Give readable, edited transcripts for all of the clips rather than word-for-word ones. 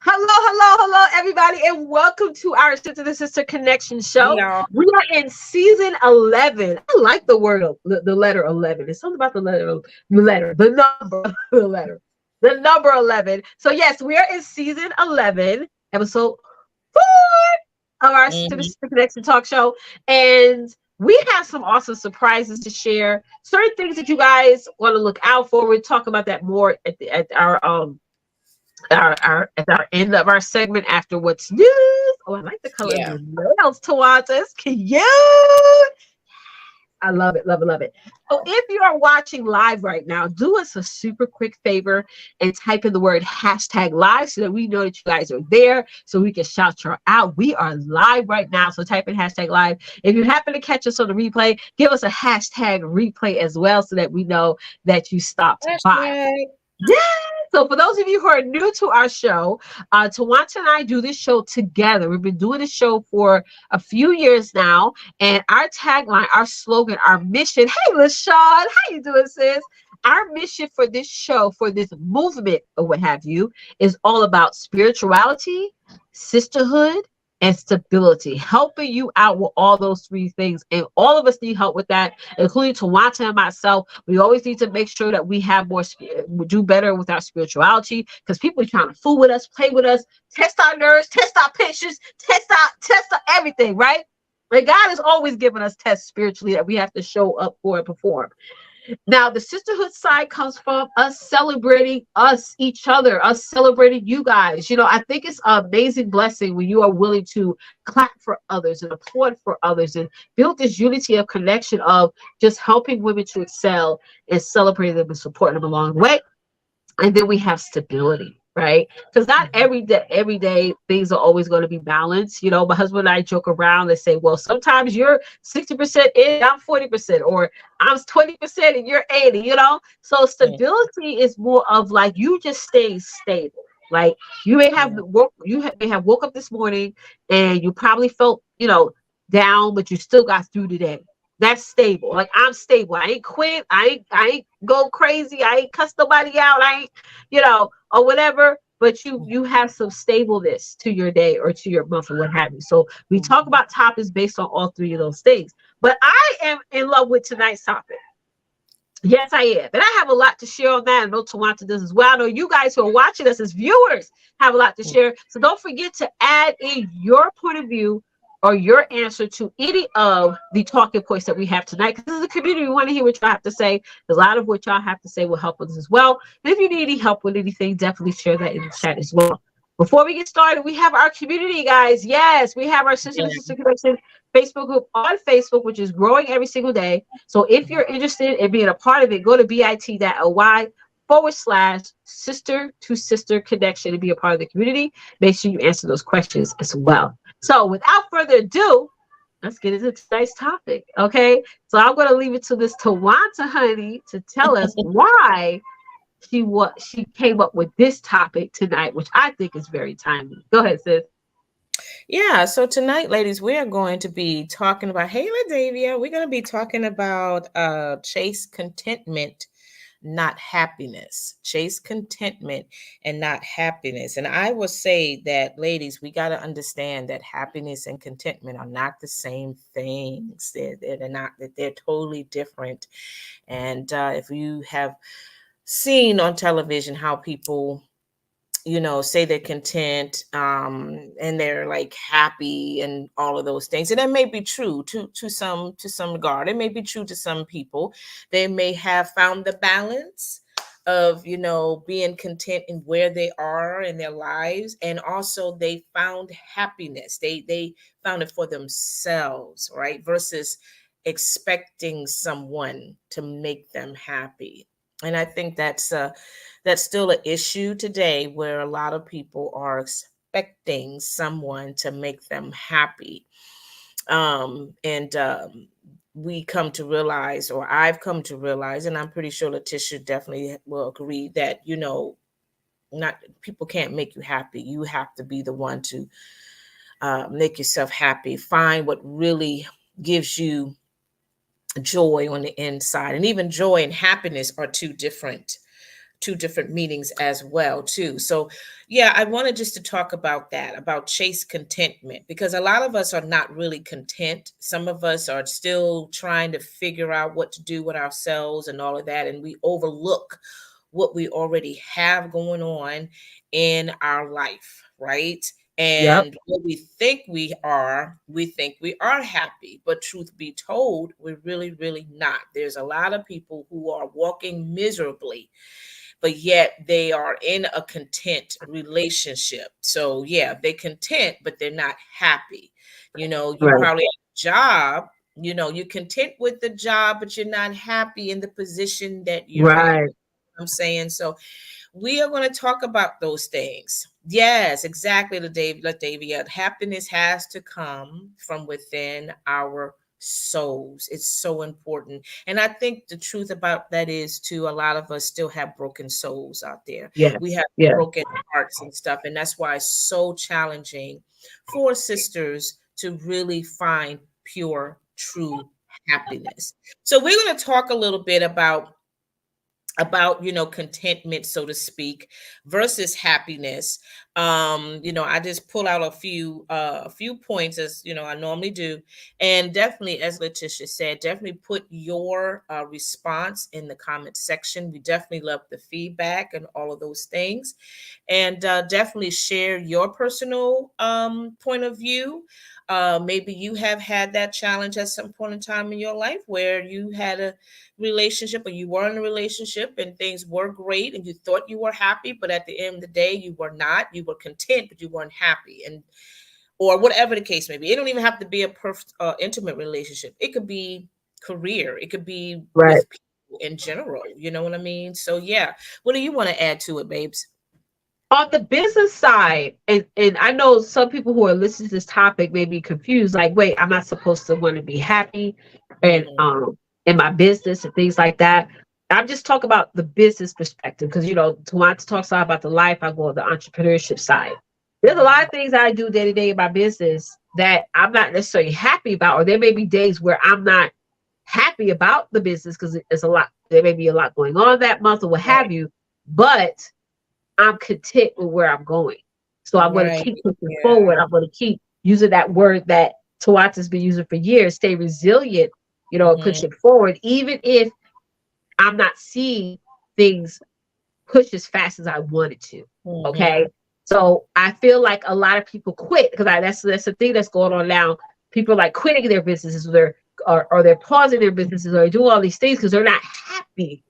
Hello, everybody, and welcome to our Sister to Sister Connection Hey show. y'all. We are in season 11. I like the word, the letter 11. It's something about the number, the number 11. So, yes, we are in season 11, episode 4 of our Sister to hmm Sister Connection talk show. And we have some awesome surprises to share. Certain things that you guys want to look out for. We'll talk about that more at our end of our segment after what's news. Oh, I like the color of Yeah. your nails, Tawanta. It's cute. I love it, love it, love it. So if you are watching live right now, do us a super quick favor and type in the word hashtag live so that we know that you guys are there so we can shout you out. We are live right now. So type in hashtag live. If you happen to catch us on the replay, give us a hashtag replay as well so that we know that you stopped by. Hashtag. Yeah. So for those of you who are new to our show, Tawanta and I do this show together. We've been doing this show for a few years now, and our tagline, our slogan, our mission. Hey, LaShawn, how you doing, sis? Our mission for this show, for this movement, or what have you, is all about spirituality, sisterhood, and stability, helping you out with all those three things. And all of us need help with that, including Tawanta and myself. We always need to make sure that we have more, do better with our spirituality, because people are trying to fool with us, play with us, test our nerves, test our patience, test our everything, right? And God is always giving us tests spiritually that we have to show up for and perform. Now, the sisterhood side comes from us celebrating us, each other, us celebrating you guys. You know, I think it's an amazing blessing when you are willing to clap for others and applaud for others and build this unity of connection of just helping women to excel and celebrating them and supporting them along the way. And then we have stability, right? Because not every day things are always going to be balanced. You know, my husband and I joke around and say, well, sometimes you're 60% in, I'm 40%, or I'm 20% and you're 80, you know. So Mm, stability is more of like you just stay stable. Like you may have Yeah. may have woke up this morning and you probably felt, down, but you still got through the day. That's stable. Like I'm stable. I ain't quit. I ain't go crazy. I ain't cuss nobody out. I ain't, or whatever. But you have some stableness to your day or to your month or what have you. So we talk Mhm. about topics based on all three of those things. But I am in love with tonight's topic. Yes, I am. And I have a lot to share on that. I know Tawanta does as well. I know you guys who are watching us as viewers have a lot to share. So don't forget to add in your point of view or your answer to any of the talking points that we have tonight. Because this is a community, we want to hear what y'all have to say. A lot of what y'all have to say will help us as well. And if you need any help with anything, definitely share that in the chat as well. Before we get started, we have our community, guys. Yes, we have our Sister to Yeah. Sister Connection Facebook group on Facebook, which is growing every single day. So if you're interested in being a part of it, go to bit.ly/, sister to sister connection to be a part of the community. Make sure you answer those questions as well. So without further ado, let's get into tonight's topic. Okay. So I'm going to leave it to this Tawanta honey to tell us why she came up with this topic tonight, which I think is very timely. Go ahead, sis. Yeah. So tonight, ladies, we are going to be talking about, hey, LaDavia, we're going to be talking about chase contentment, not happiness. Chase contentment and not happiness. And I will say that, ladies, we got to understand that happiness and contentment are not the same things. They're not, that they're totally different. And if you have seen on television how people say they're content, and they're like happy and all of those things, and that may be true to some regard. It may be true to some people. They may have found the balance of being content in where they are in their lives, and also they found happiness. They found it for themselves, right, versus expecting someone to make them happy. And I think that's still an issue today, where a lot of people are expecting someone to make them happy. And we come to realize, or I've come to realize, and I'm pretty sure Letitia definitely will agree, that not people can't make you happy. You have to be the one to make yourself happy. Find what really gives you joy on the inside. And even joy and happiness are two different meanings as well too. So yeah, I wanted just to talk about that, about chase contentment, because a lot of us are not really content. Some of us are still trying to figure out what to do with ourselves and all of that, and we overlook what we already have going on in our life, right? Yep. And what we think we are happy, but truth be told, we're really, really not. There's a lot of people who are walking miserably, but yet they are in a content relationship. So yeah, they content, but they're not happy. You Right. probably have a job, you're content with the job, but you're not happy in the position that you're in. Right. I'm saying, so we are going to talk about those things. Yes, exactly, Latavia. Happiness has to come from within our souls. It's so important. And I think the truth about that is, too, a lot of us still have broken souls out there. We Yes. have Yeah. broken hearts and stuff. And that's why it's so challenging for sisters to really find pure, true happiness. So we're going to talk a little bit about contentment, so to speak, versus happiness. I just pull out a few points, as I normally do. And definitely, as Letitia said, definitely put your response in the comment section. We definitely love the feedback and all of those things. And definitely share your personal point of view. Maybe you have had that challenge at some point in time in your life where you had a relationship, or you were in a relationship and things were great and you thought you were happy, but at the end of the day you were not. You were content, but you weren't happy. And or whatever the case may be, it don't even have to be a perfect intimate relationship. It could be career, it could be Right. with people in general, you know what I mean? So yeah, what do you want to add to it, babes? On the business side, and I know some people who are listening to this topic may be confused, like, wait, I'm not supposed to want to be happy and Hmm. in my business and things like that. I'm just talking about the business perspective, because to talk about the life, I go on the entrepreneurship side. There's a lot Hmm. of things I do day to day in my business that I'm not necessarily happy about, or there may be days where I'm not happy about the business because it's a lot. There may be a lot going on that month or what have Right. you, but I'm content with where I'm going. So I'm going to Right. keep pushing forward. Yeah. I'm going to keep using that word that Tawata's been using for years, stay resilient, Hmm. push it forward, even if I'm not seeing things push as fast as I wanted to. Hmm. Okay. So I feel like a lot of people quit because that's the thing that's going on now. People are like quitting their businesses, or they're pausing their businesses, or they do all these things because they're not happy,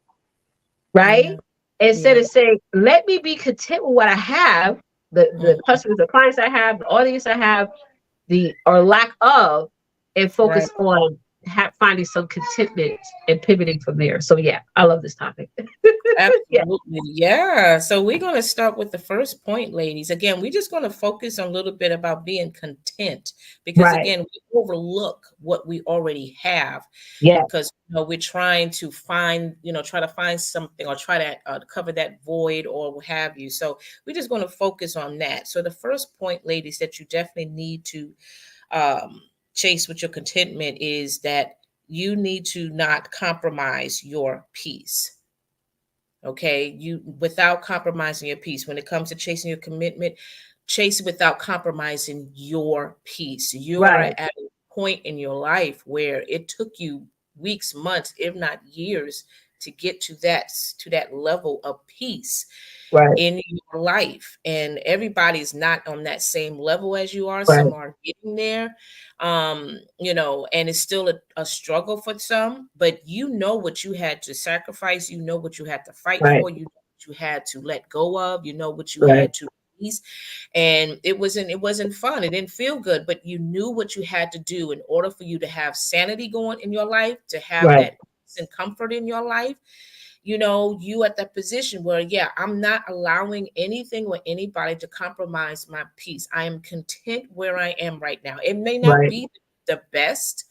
right? Yeah. Instead Yeah. of saying, let me be content with what I have, the Hmm. customers, the clients I have, the audience I have, the or lack of, and Right. focus on finding some contentment and pivoting from there. So yeah, I love this topic. Yeah. Absolutely. Yeah. So we're going to start with the first point, ladies. Again, we're just going to focus on a little bit about being content, because Right. again, we overlook what we already have, Yeah. because we're trying to try to find something, or try to cover that void or what have you. So we're just going to focus on that. So the first point, ladies, that you definitely need to um, chase with your contentment is that you need to not compromise your peace. Okay, you without compromising your peace. When it comes to chasing your commitment, chase it without compromising your peace. You are Right. at a point in your life where it took you weeks, months, if not years, to get to that level of peace Right. in your life. And everybody's not on that same level as you are. Right. Some are getting there, and it's still a struggle for some, but you know what you had to sacrifice, you know what you had to fight Right. for, you know what you had to let go of, you know what you Right. had to release. And it wasn't fun, it didn't feel good, but you knew what you had to do in order for you to have sanity going in your life, to have Right. that peace and comfort in your life. You at that position where, yeah, I'm not allowing anything or anybody to compromise my peace. I am content where I am right now. It may not Right. be the best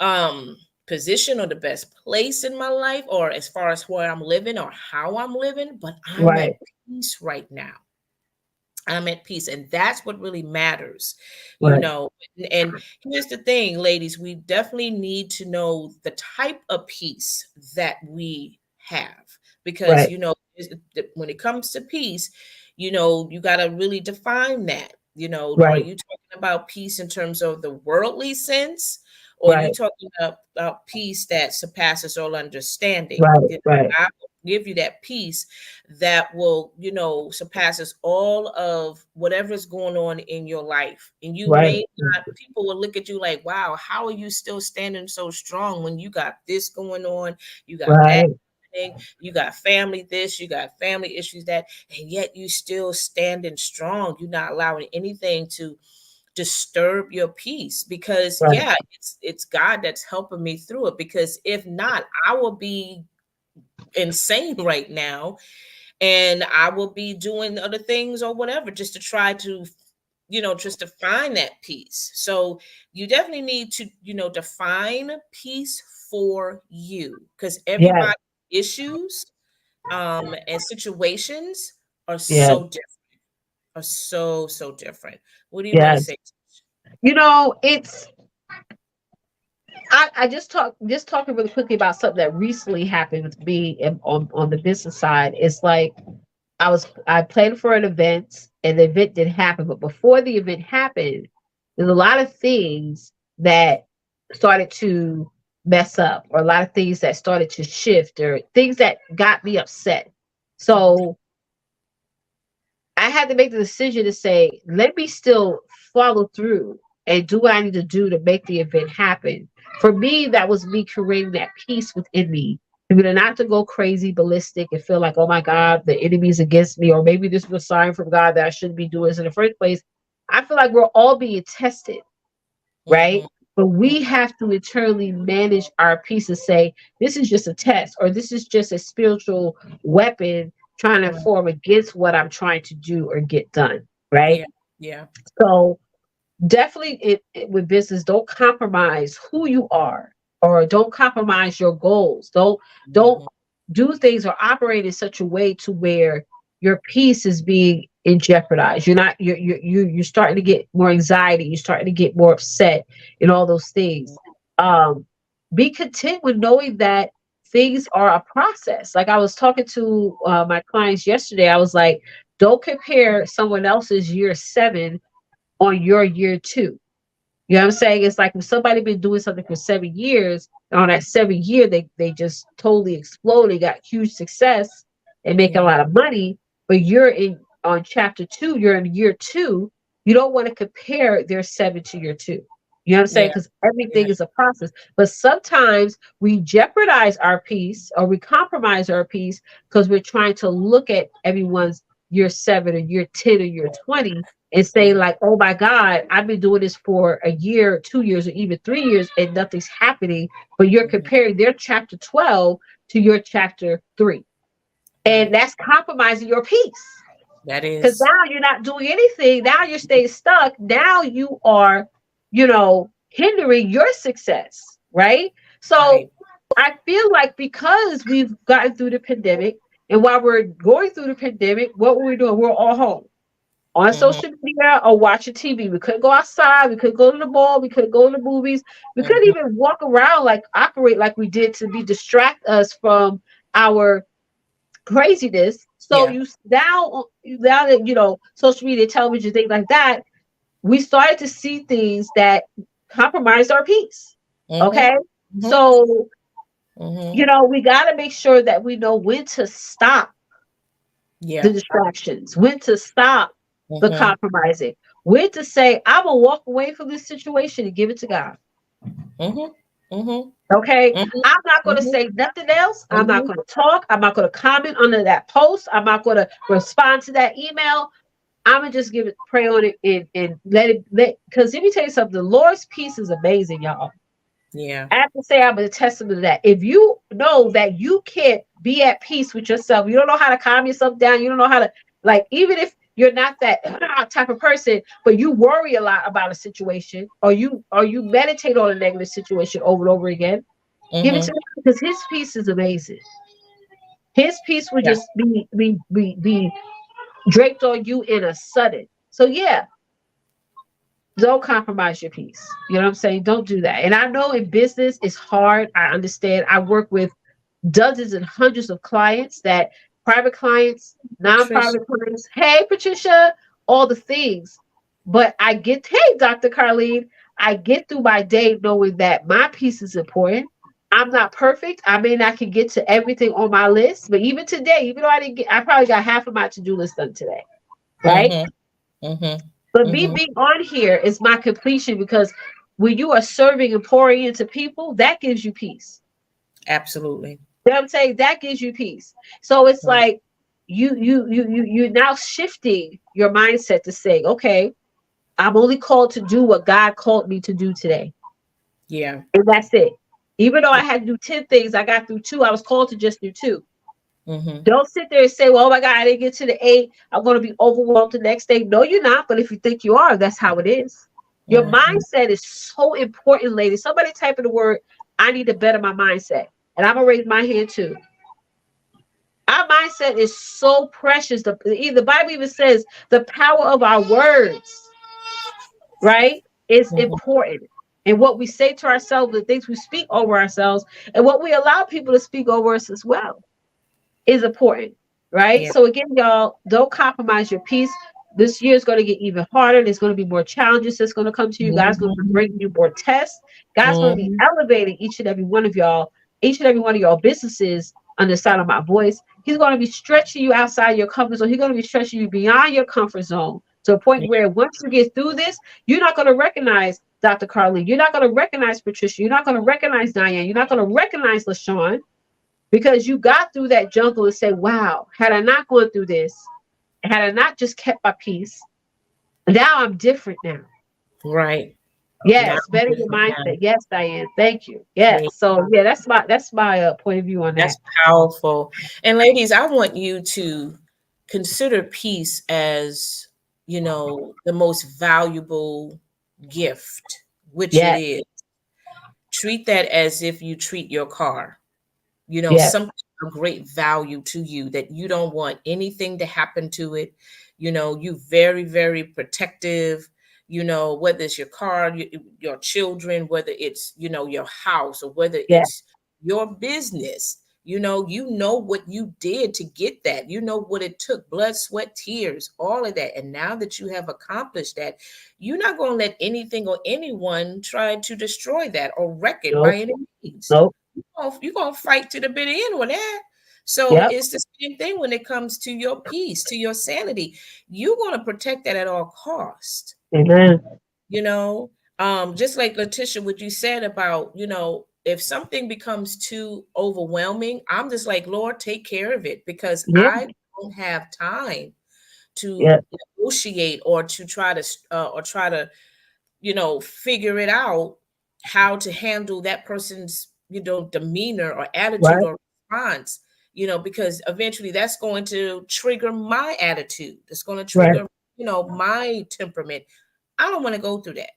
um position or the best place in my life, or as far as where I'm living or how I'm living, but I'm Right. at peace right now. I'm at peace. And that's what really matters, you Right. know. And here's the thing, ladies, we definitely need to know the type of peace that we have. because Right. you know when it comes to peace, you know, you got to really define that. You know, are Right. you talking about peace in terms of the worldly sense, or are you Right. talking about peace that surpasses all understanding? Right. You know, Right. God will give you that peace that will, you know, surpasses all of whatever's going on in your life. And you Right. may not, people will look at you like, wow, how are you still standing so strong when you got this going on? You got that Right. happening, you got family this, you got family issues that, and yet you still standing strong. You're not allowing anything to disturb your peace, because Right. yeah, it's God that's helping me through it, because if not, I will be insane right now, and I will be doing other things or whatever just to try to, you know, just to find that peace. So you definitely need to, you know, define peace for you, because Yes. everybody issues and situations are Yes. so different, are so different. What do you want to Yes. say? It's I just talking really quickly about something that recently happened with me on the business side. It's like I planned for an event and the event didn't happen, but before the event happened, there's a lot of things that started to mess up, or a lot of things that started to shift, or things that got me upset. So I had to make the decision to say, let me still follow through and do what I need to do to make the event happen. For me, that was me creating that peace within me. For me to not to go crazy, ballistic, and feel like, oh my God, the enemy's against me, or maybe this was a sign from God that I shouldn't be doing this in the first place. I feel like we're all being tested, right? Mm-hmm. But we have to internally manage our peace and say, this is just a test, or this is just a spiritual weapon trying to Mm-hmm. form against what I'm trying to do or get done, right? Yeah, yeah. So definitely with business, don't compromise who you are, or don't compromise your goals. Don't Mm-hmm. do things or operate in such a way to where your peace is being in jeopardized. You're not you're starting to get more anxiety, you're starting to get more upset, and all those things. um be content with knowing that things are a process. Like I was talking to my clients yesterday, I was like, don't compare someone else's year 7 on your year 2. You know what I'm saying? It's like if somebody been doing something for 7 years, and on that 7 year, they just totally exploded, got huge success and making a Mm-hmm. lot of money. But you're in on chapter 2, you're in year 2. You don't want to compare their 7 to your 2. You know what I'm saying? Yeah, Because everything yeah. is a process. But sometimes we jeopardize our peace, or we compromise our peace because we're trying to look at everyone's year 7 or year 10 or year 20 and say Mm-hmm. like, oh my God, I've been doing this for a year, 2 years, or even 3 years, and nothing's happening. But you're Mm-hmm. comparing their chapter 12 to your chapter 3. And Right. that's compromising your peace. That Because is now you're not doing anything. Now you're staying stuck. Now you are, hindering your success, right? So right. I feel like because we've gotten through the pandemic, and while we're going through the pandemic, what were we doing? We're all home on Mm-hmm. social media or watching TV. We couldn't go outside. We couldn't go to the mall. We couldn't go to the movies. We couldn't Mm-hmm. even walk around, like operate like we did, to be distract us from our craziness. So Yeah. you now that social media, television, things like that, we started to see things that compromise our peace. Mm-hmm. Okay, Mm-hmm. so Mm-hmm. we got to make sure that we know when to stop Yeah. the distractions, when to stop the Mm-hmm. compromising, when to say, I'm gonna walk away from this situation and give it to God. Mm-hmm. Mm-hmm. Okay. Mm-hmm. I'm not gonna Mm-hmm. say nothing else. I'm not Mm-hmm. gonna talk. I'm not gonna comment under that post. I'm not gonna respond to that email. I'm gonna just give it, pray on it, and let because let me tell you something, the Lord's peace is amazing, y'all. Yeah. I have to say I'm a testament to that. If you know that you can't be at peace with yourself, you don't know how to calm yourself down, you don't know how to, like, even if you're not that type of person, but you worry a lot about a situation, or you meditate on a negative situation over and over again, give it to Mm-hmm. him, because his peace is amazing. His peace would Yeah. just be draped on you in a sudden. So yeah, don't compromise your peace. You know what I'm saying? Don't do that. And I know in business it's hard. I understand. I work with dozens and hundreds of clients, that private clients, Trish. non-private clients. Hey, Patricia, all the things. But hey, Dr. Carlene, I get through my day knowing that my piece is important. I'm not perfect. I may not can get to everything on my list, but even today, even though I probably got half of my to-do list done today, right? Mm-hmm. Mm-hmm. But me Mm-hmm. being on here is my completion, because when you are serving and pouring into people, that gives you peace. Absolutely. You know what I'm saying? That gives you peace. So it's Right. like you're now shifting your mindset to say, okay, I'm only called to do what God called me to do today. Yeah. And that's it. Even though I had to do 10 things, I got through two. I was called to just do two. Mm-hmm. Don't sit there and say, well, oh my God, I didn't get to the eight. I'm going to be overwhelmed the next day. No, you're not. But if you think you are, that's how it is. Your Mm-hmm. mindset is so important, ladies. Somebody type in the word, I need to better my mindset. And I'm going to raise my hand too. Our mindset is so precious. The Bible even says the power of our words, right, is Mm-hmm. important. And what we say to ourselves, the things we speak over ourselves, and what we allow people to speak over us as well, is important, right? Yeah. So again, y'all, don't compromise your peace. This year is going to get even harder. There's going to be more challenges that's going to come to you. God's going to Mm-hmm. bring you more tests. God's going to be Mm-hmm. elevating each and every one of y'all, each and every one of y'all businesses on the sound of my voice. He's going to be stretching you outside your comfort zone. He's going to be stretching you beyond your comfort zone to a point Yeah. where once you get through this, you're not going to recognize Dr. Carly. You're not going to recognize Patricia. You're not going to recognize Diane. You're not going to recognize LaShawn, because you got through that jungle and say, wow, had I not gone through this, had I not just kept my peace, now I'm different now. Right. Now Yes, I'm better your different now. mindset. Yes, Diane. Thank you. Yes. So yeah, that's my point of view on that. That's powerful. And ladies, I want you to consider peace as, the most valuable gift, which it Yes, is. Treat that as if you treat your car, yes, something of great value to you that you don't want anything to happen to it. You very, very protective, whether it's your car, your children, whether it's, your house, or whether yes, it's your business. You know what you did to get that. You know what it took, blood, sweat, tears, all of that. And now that you have accomplished that, you're not going to let anything or anyone try to destroy that or wreck it by nope, any means. nope, You're gonna fight to the bitter end with that. So yep, it's the same thing when it comes to your peace, to your sanity. You're gonna protect that at all cost. amen. You know, just like Letitia, what you said about, if something becomes too overwhelming, I'm just like, Lord, take care of it, because Yeah, I don't have time yeah, to negotiate or to try to figure it out, how to handle that person's, demeanor or attitude right, or response, because eventually that's going to trigger my attitude. It's going to right, trigger, my temperament. I don't want to go through that.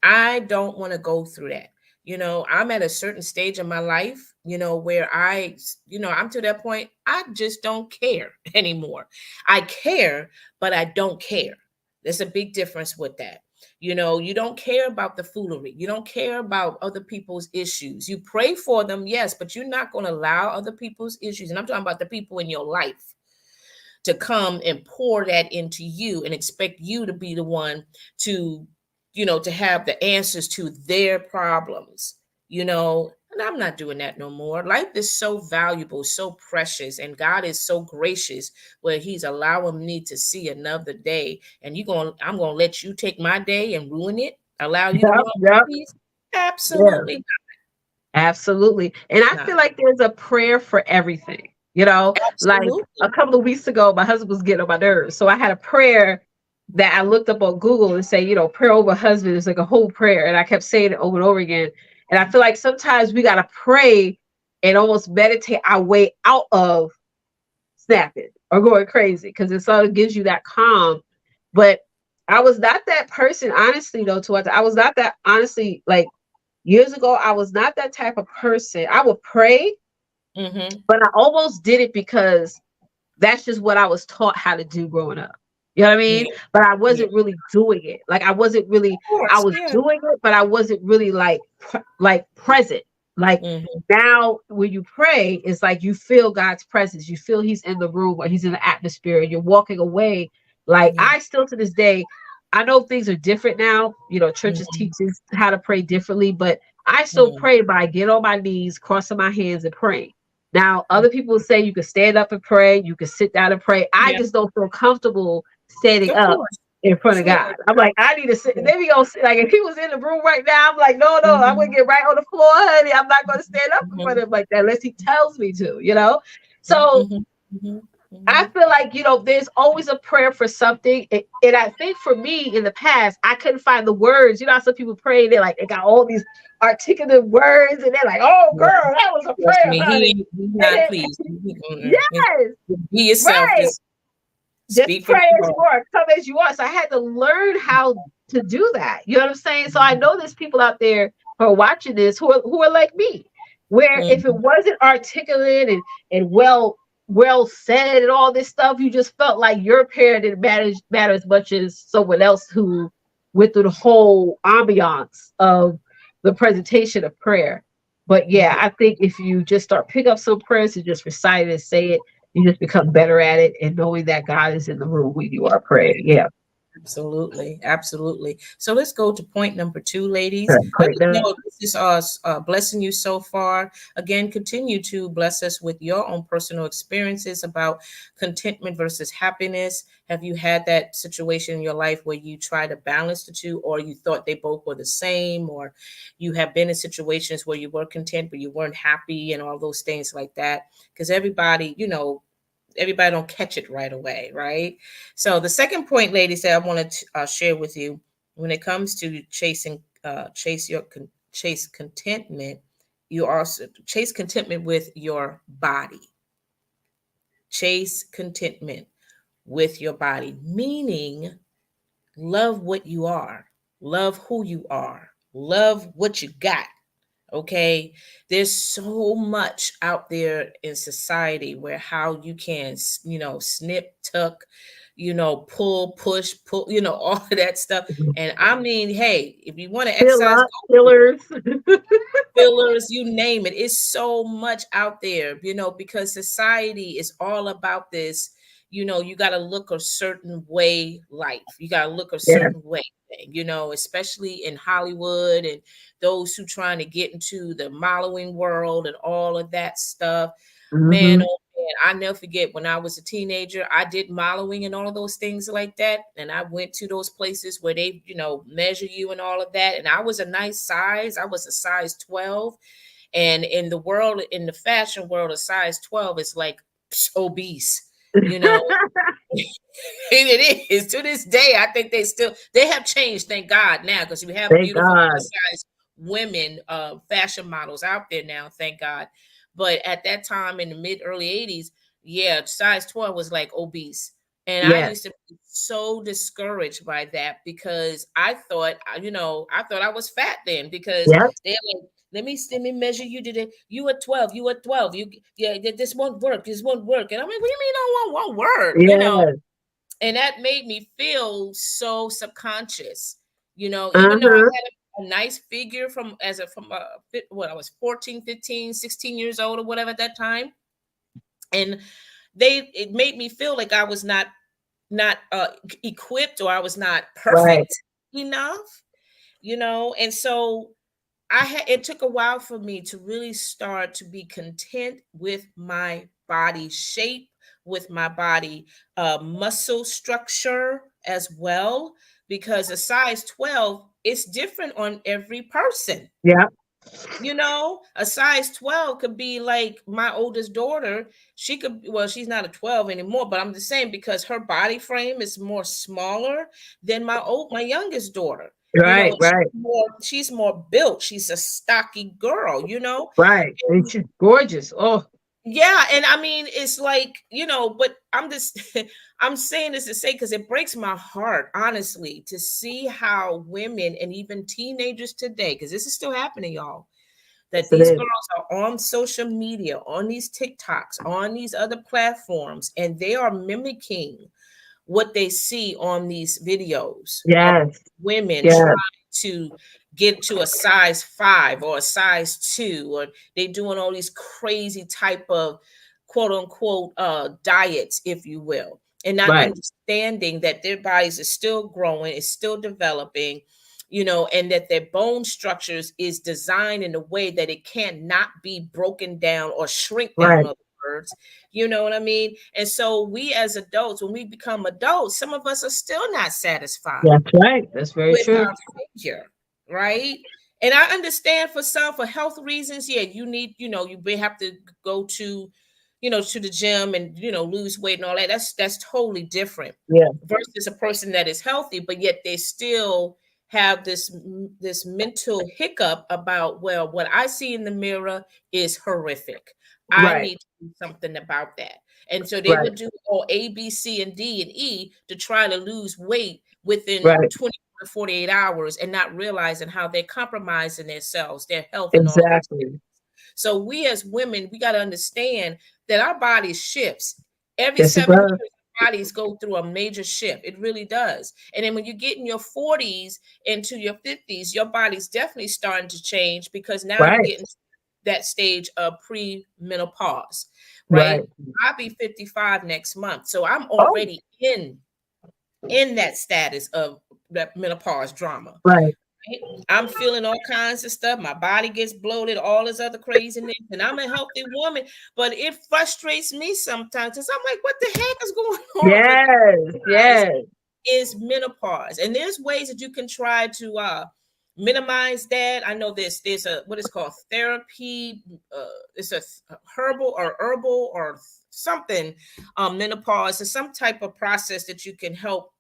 I don't want to go through that. I'm at a certain stage in my life, where I'm to that point, I just don't care anymore. I care, but I don't care. There's a big difference with that. You don't care about the foolery. You don't care about other people's issues. You pray for them, yes, but you're not going to allow other people's issues. And I'm talking about the people in your life to come and pour that into you and expect you to be the one to, to have the answers to their problems, and I'm not doing that no more. Life is so valuable, so precious, and God is so gracious where He's allowing me to see another day. And I'm gonna let you take my day and ruin it, allow you to yep, ruin yep, my peace? yeah. Absolutely Absolutely. And I feel not. like there's a prayer for everything. Like a Absolutely. couple of weeks ago, my husband was getting on my nerves. So I had a prayer that I looked up on Google and say, prayer over husband is like a whole prayer. And I kept saying it over and over again. And I feel like sometimes we got to pray and almost meditate our way out of snapping or going crazy, because it sort of gives you that calm. But I was not that person, honestly, though, towards I was not that honestly, like years ago, I was not that type of person. I would pray, Mm-hmm. but I almost did it because that's just what I was taught how to do growing up. You know what I mean? Yeah. But I Yeah. wasn't really doing it. Like I wasn't really, Of I course. was Yeah. doing it, but I wasn't really like present. Like Mhm. now, when you pray, it's like you feel God's presence. You feel He's in the room or He's in the atmosphere. And you're walking away. Like Yeah. I still to this day, I know things are different now. You know, churches Mhm. teaches how to pray differently, but I still Mhm. pray by get on my knees, crossing my hands, and praying. Now, Mhm. other people say you can stand up and pray, you can sit down and pray. I Yeah. just don't feel comfortable standing Of up course. in front of Sure. God. I'm like, I need to sit. Yeah. They be gonna sit, like if he was in the room right now, I'm like, no, no, I'm gonna Mhm. get right on the floor, honey. I'm not gonna stand up in front Mhm. of him like that unless he tells me to, you know? So Mhm. Mhm. I Mhm. feel like, there's always a prayer for something. And I think for me in the past, I couldn't find the words. You know how some people pray, they got all these articulate words, and they're like, oh Yeah. girl, that was a Trust prayer, me, honey. he's And not then, pleased. yes, Be yourself. right. Just Just speak from pray your as you heart. are, come as you are. So I had to learn how to do that. You know what I'm saying? So I know there's people out there who are watching this who are like me, where if it Mhm. wasn't articulate and well said and all this stuff, you just felt like your prayer didn't matter as much as someone else who went through the whole ambiance of the presentation of prayer. But yeah, Yeah. I think if you just start pick up some prayers and just recite it and say it, you just become better at it and knowing that God is in the room when you are praying. Yeah. Absolutely, absolutely. So let's go to point number two, ladies. Okay. Let Point us down. know if this is blessing you so far. Again, continue to bless us with your own personal experiences about contentment versus happiness. Have you had that situation in your life where you try to balance the two, or you thought they both were the same, or you have been in situations where you were content but you weren't happy, and all those things like that? Because everybody don't catch it right away, right? So the second point, ladies, that I want to share with you when it comes to chase contentment, you also chase contentment with your body. Chase contentment with your body, meaning love what you are, love who you are, love what you got. Okay, there's so much out there in society where how you can snip, tuck, pull, push, pull, all of that stuff. And I mean, hey, if you want to Fill exercise, up, go for it. fillers. Fillers, you name it. It's so much out there, because society is all about this. You got to look a certain way life. You got to look a Yeah. certain way thing, especially in Hollywood and those who trying to get into the modeling world and all of that stuff. Man, Hmm. oh man, I never forget when I was a teenager, I did modeling and all of those things like that. And I went to those places where they, measure you and all of that. And I was a nice size. I was a size 12. And in the world, in the fashion world, a size 12 is like obese, you know. And it is to this day. I think they have changed, thank God, now, because we have Thank beautiful God. plus size women fashion models out there now, thank God. But at that time in the mid early 80s, yeah, size 12 was like obese. And I Yes. used to be so discouraged by that because I thought I was fat then because Yep. they're like, let me measure you today. You at 12, you at 12. Yeah, this won't work. This won't work. And I'm like, what do you mean I won't work? Yes. And that made me feel so subconscious, even though I Uh-huh. had a nice figure what I was 14, 15, 16 years old or whatever at that time. And it made me feel like I was not equipped, or I was not Right. perfect enough, and so it took a while for me to really start to be content with my body shape, with my body muscle structure as well, because a size 12 is different on every person. Yep. A size 12 could be like my oldest daughter. She's not a 12 anymore, but I'm just saying because her body frame is more smaller than my youngest daughter. Right. Right. She's more built. She's a stocky girl. Right. And she's gorgeous. Oh, Yeah, and I mean it's like, but I'm just I'm saying this to say because it breaks my heart, honestly, to see how women and even teenagers today, because this is still happening, y'all, that yes, it these is. girls are on social media, on these TikToks, on these other platforms, and they are mimicking what they see on these videos of Yes. women Yes. to get to a size 5 or a size 2, or they doing all these crazy type of quote unquote diets, if you will, and not Right. understanding that their bodies are still growing, is still developing, and that their bone structures is designed in a way that it cannot be broken down or shrink down, Right. other words. You know what I mean? And so we as adults, when we become adults, some of us are still not satisfied That's right. That's very with true. our figure, right? And I understand for some, for health reasons, yeah, you need, you may have to go to, to the gym and, lose weight and all that. That's totally different Yeah. versus a person that is healthy, but yet they still have this mental hiccup about, well, what I see in the mirror is horrific. I Right. need to do something about that. And so they Right. would do all A, B, C, and D and E to try to lose weight within Right. 24 to 48 hours, and not realizing how they're compromising themselves, their health, and all of those things. Exactly. So we as women, we got to understand that our body shifts every Yes, it 7 does. years. Bodies go through a major shift. It really does. And then when you get in your 40s into your 50s, your body's definitely starting to change, because now you're Right. getting that stage of pre-menopause, Right. right? I'll be 55 next month. So I'm Oh, already in that status of that menopause drama. right. Right? I'm feeling all kinds of stuff. My body gets bloated, all this other craziness, and I'm a healthy woman. But it frustrates me sometimes, because I'm like, what the heck is going on? But Yes. guys, Yes. is menopause, and there's ways that you can try to minimize that. I know there's a what is called therapy. It's a herbal or something. Menopause is some type of process that you can help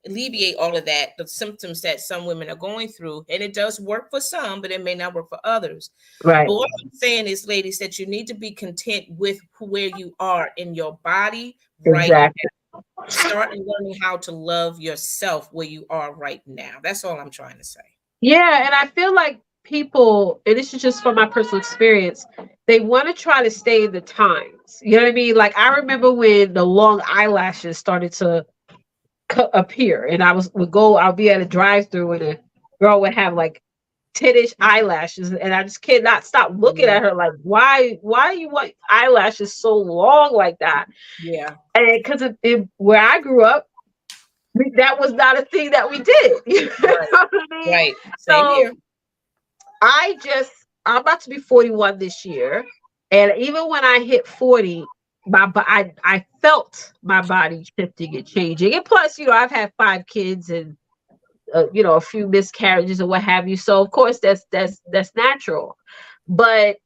alleviate all of that, the symptoms that some women are going through, and it does work for some, but it may not work for others. Right. But what I'm saying is, ladies, that you need to be content with where you are in your body right Exactly. now. Start learning how to love yourself where you are right now. That's all I'm trying to say. Yeah, and I feel like people, and this is just from my personal experience, they want to try to stay in the times. You know what I mean? Like I remember when the long eyelashes started to appear, and I'll be at a drive-through, and a girl would have like 10-inch eyelashes, and I just cannot stop looking Yeah. at her like, why you want eyelashes so long like that? Yeah. And because where I grew up, that was not a thing that we did. You know Right. what I mean? Right. Same So here. I'm about to be 41 this year, and even when I hit 40, I felt my body shifting and changing. And plus, I've had 5 kids and a few miscarriages or what have you. So of course that's natural. But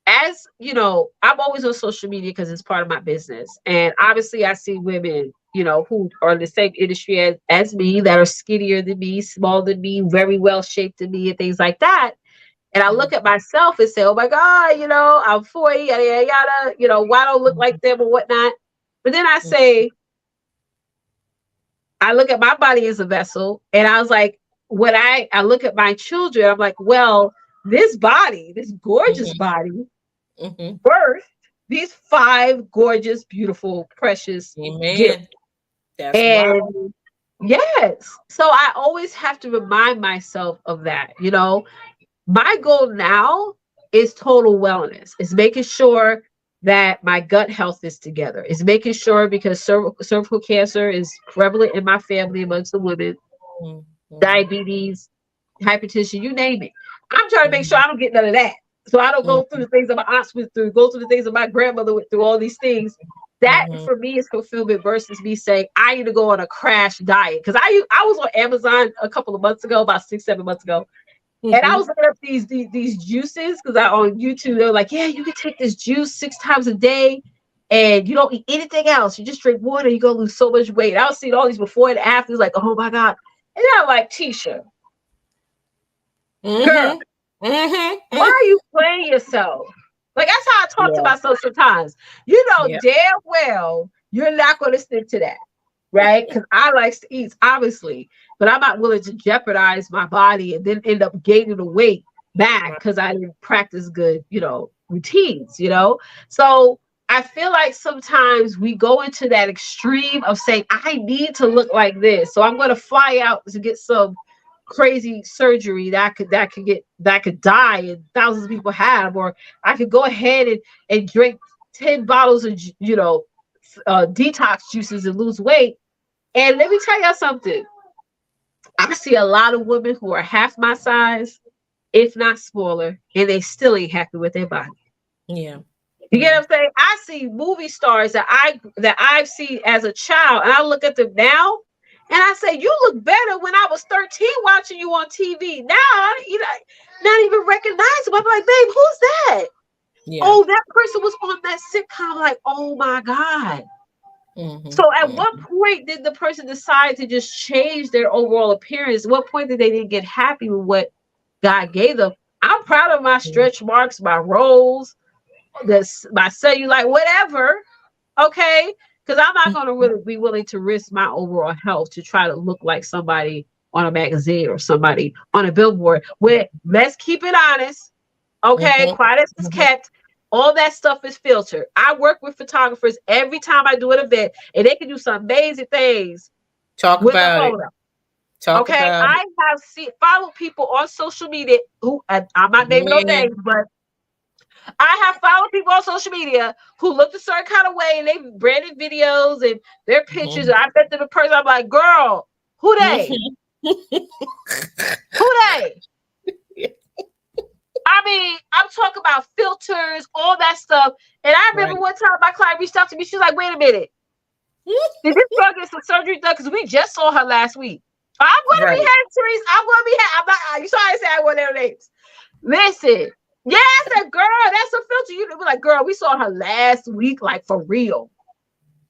as I'm always on social media because it's part of my business, and obviously I see women who are in the same industry as me, that are skinnier than me, smaller than me, very well shaped than me, and things like that. And I look at myself and say, oh my God, I'm 40, yada, yada, yada, why don't I look like them or whatnot? But then I say, I look at my body as a vessel, and I was like, when I look at my children, I'm like, well, this body, this gorgeous body, Mm-hmm. birthed these 5 gorgeous, beautiful, precious gifts. Amen. That's why. And yes, so I always have to remind myself of that. My goal now is total wellness. It's making sure that my gut health is together. It's making sure, because cervical cancer is prevalent in my family amongst the women, Mm-hmm. diabetes, hypertension, you name it. I'm trying to make sure Mm-hmm. I don't get none of that. So I don't go Mm-hmm. through the things that my aunts went through, go through the things that my grandmother went through, all these things. That Mm-hmm. for me is fulfillment versus me saying I need to go on a crash diet. Because I was on Amazon a couple of months ago, about 6-7 months ago, and I was looking up these juices, because on YouTube they're like, yeah, you can take this juice 6 times a day, and you don't eat anything else. You just drink water. You're gonna lose so much weight. I was seeing all these before and afters, like, oh my God. And I'm like, Tisha, girl, Mm-hmm. why are you playing yourself? Like, that's how I talk to Yeah. myself sometimes. You know Yeah. damn well you're not going to stick to that, right? Because I like to eat, obviously, but I'm not willing to jeopardize my body and then end up gaining the weight back because I didn't practice good, routines. So I feel like sometimes we go into that extreme of saying, I need to look like this. So I'm going to fly out to get some crazy surgery that could die and thousands of people have, or I could go ahead and drink 10 bottles of, detox juices and lose weight. And let me tell y'all something. I see a lot of women who are half my size, if not smaller, and they still ain't happy with their body. Yeah. You get what I'm saying? I see movie stars that I've seen as a child, and I look at them now, and I say, "You look better when I was 13 watching you on TV. Now, not even recognizable." I'm like, "Babe, who's that?" Yeah. Oh, that person was on that sitcom. Like, oh my God. So at what point did the person decide to just change their overall appearance? What point did they didn't get happy with what God gave them? I'm proud of my stretch marks, my rolls, my cellulite, whatever. Okay. Because I'm not going to really be willing to risk my overall health to try to look like somebody on a magazine or somebody on a billboard. Let's keep it honest. Okay. Quiet as it's kept. All that stuff is filtered. I work with photographers every time I do an event, and they can do some amazing things Talk with a about it. photo. Talk Okay, about I have followed people on social media who I'm not naming no names, but I have followed people on social media who looked a certain kind of way, and they branded videos and their pictures. And I bet them in person, I'm like, girl, who they? Who they? I mean, I'm talking about filters, all that stuff. And I remember one time my client reached out to me. She's like, wait a minute. Did this girl get some surgery done? Because we just saw her last week. I'm going to be happy, Therese. I'm going to be happy. I'm not, you saw I said I want their names. Listen. Yeah, I said, girl, that's a filter. You be like, girl, we saw her last week, like for real.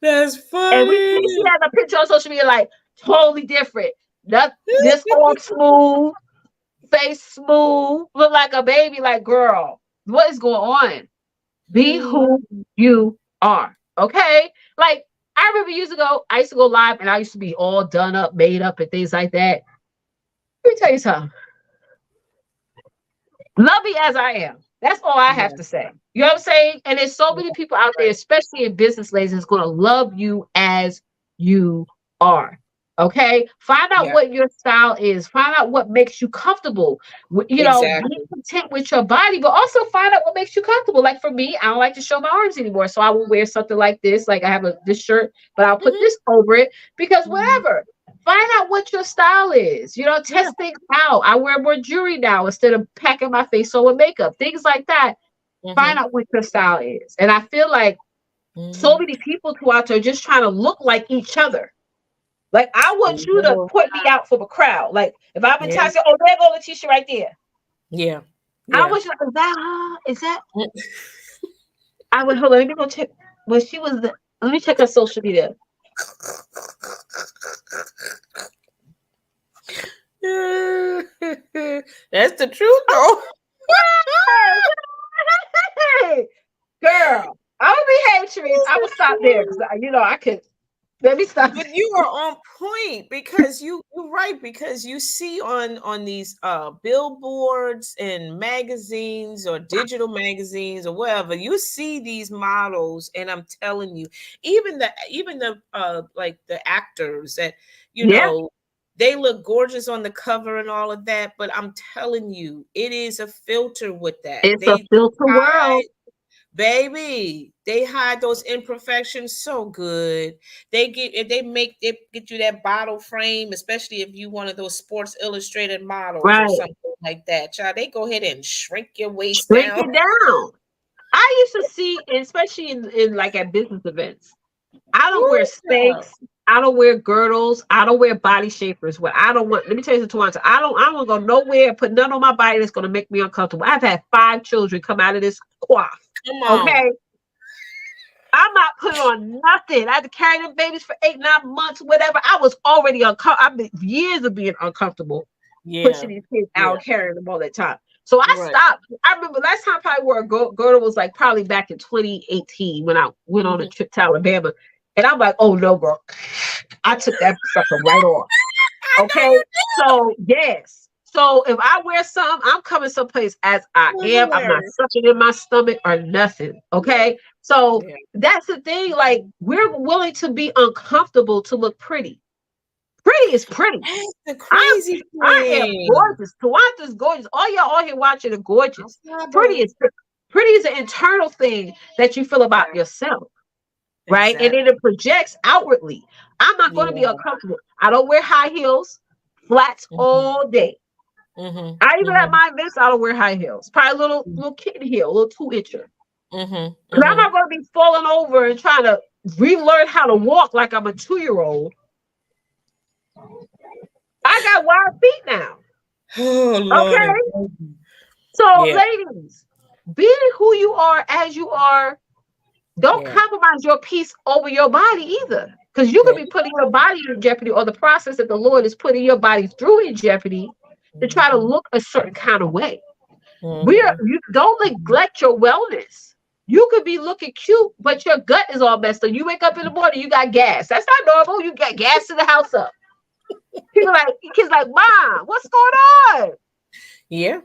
That's funny. And she has a picture on social media, like totally different. This all smooth. Face smooth, look like a baby, like, girl, what is going on? Be who you are. Okay. Like, I remember years ago, I used to go live and I used to be all done up, made up, and things like that. Let me tell you something. Love me as I am. That's all I have to say. You know what I'm saying? And there's so many people out there, especially in business, ladies, that's going to love you as you are. Okay, find out what your style is. Find out what makes you comfortable. Be content with your body, but also find out what makes you comfortable. Like for me, I don't like to show my arms anymore, so I will wear something like this. Like I have this shirt, but I'll put this over it because whatever. Find out what your style is. Test things out. I wear more jewelry now instead of packing my face on with makeup. Things like that. Find out what your style is, and I feel like so many people who out there are just trying to look like each other. Like, I want you to put me out for the crowd. Like, if I'm in town, say, oh, there go Letitia right there. Yeah. I want you to, is that? I would, hold on, let me go check. When she was, let me check her social media. That's the truth, though. Girl, I would behave, Therese. I would stop there because, I could. Let me stop. But you are on point because you're right, because you see on these billboards and magazines or digital magazines or whatever, you see these models, and I'm telling you, even the like the actors that they look gorgeous on the cover and all of that, but I'm telling you, it is a filter with that. It's a filter world. Baby, they hide those imperfections so good. They get you that bottle frame, especially if you one of those Sports Illustrated models or something like that. Child, they go ahead and shrink your waist down. Shrink it down. I used to see, especially in like at business events, I don't wear Spanx. I don't wear girdles. I don't wear body shapers. What I don't want, let me tell you something. I don't go nowhere and put none on my body that's going to make me uncomfortable. I've had 5 children come out of this coif. Okay. I'm not putting on nothing. I had to carry them babies for 8-9 months, whatever. I was already uncomfortable. I've been years of being uncomfortable pushing these kids out, carrying them all that time. So I stopped. I remember last time I probably wore a girdle was like probably back in 2018 when I went on a trip to Alabama. And I'm like, oh no, girl. I took that sucker right off. Okay. So yes. So if I wear something, I'm coming someplace as I am. I'm not sucking in my stomach or nothing. Okay. So Yeah. that's the thing. Like, we're willing to be uncomfortable to look pretty. Pretty is pretty. That's the I'm crazy I am thing. gorgeous. Tawanta's gorgeous. All y'all on here watching are gorgeous. Pretty Bravo. is pretty is an internal thing that you feel about yourself, right? And then Exactly. it projects outwardly. I'm not going to be Yeah. uncomfortable. I don't wear high heels, flats Mhm. all day. Mhm. I even at Mhm. my events, I don't wear high heels. Probably a little kitten heel, a little 2-incher. Mhm. Because I'm not Mhm. going to be falling over and trying to relearn how to walk like I'm a 2-year-old. I got wide feet now. Oh Lord. Okay. So, Yeah. ladies, be who you are as you are. Don't Yeah. compromise your peace over your body either. Because you could There be you putting your go. body in jeopardy, or the process that the Lord is putting your body through in jeopardy to try to Mhm. look a certain kind of way. Mhm. You don't neglect your wellness. You could be looking cute, but your gut is all messed up. You wake up in the morning, you got gas. That's not normal. You got gas in the house up. People like kids like, Mom, what's going on? Yeah.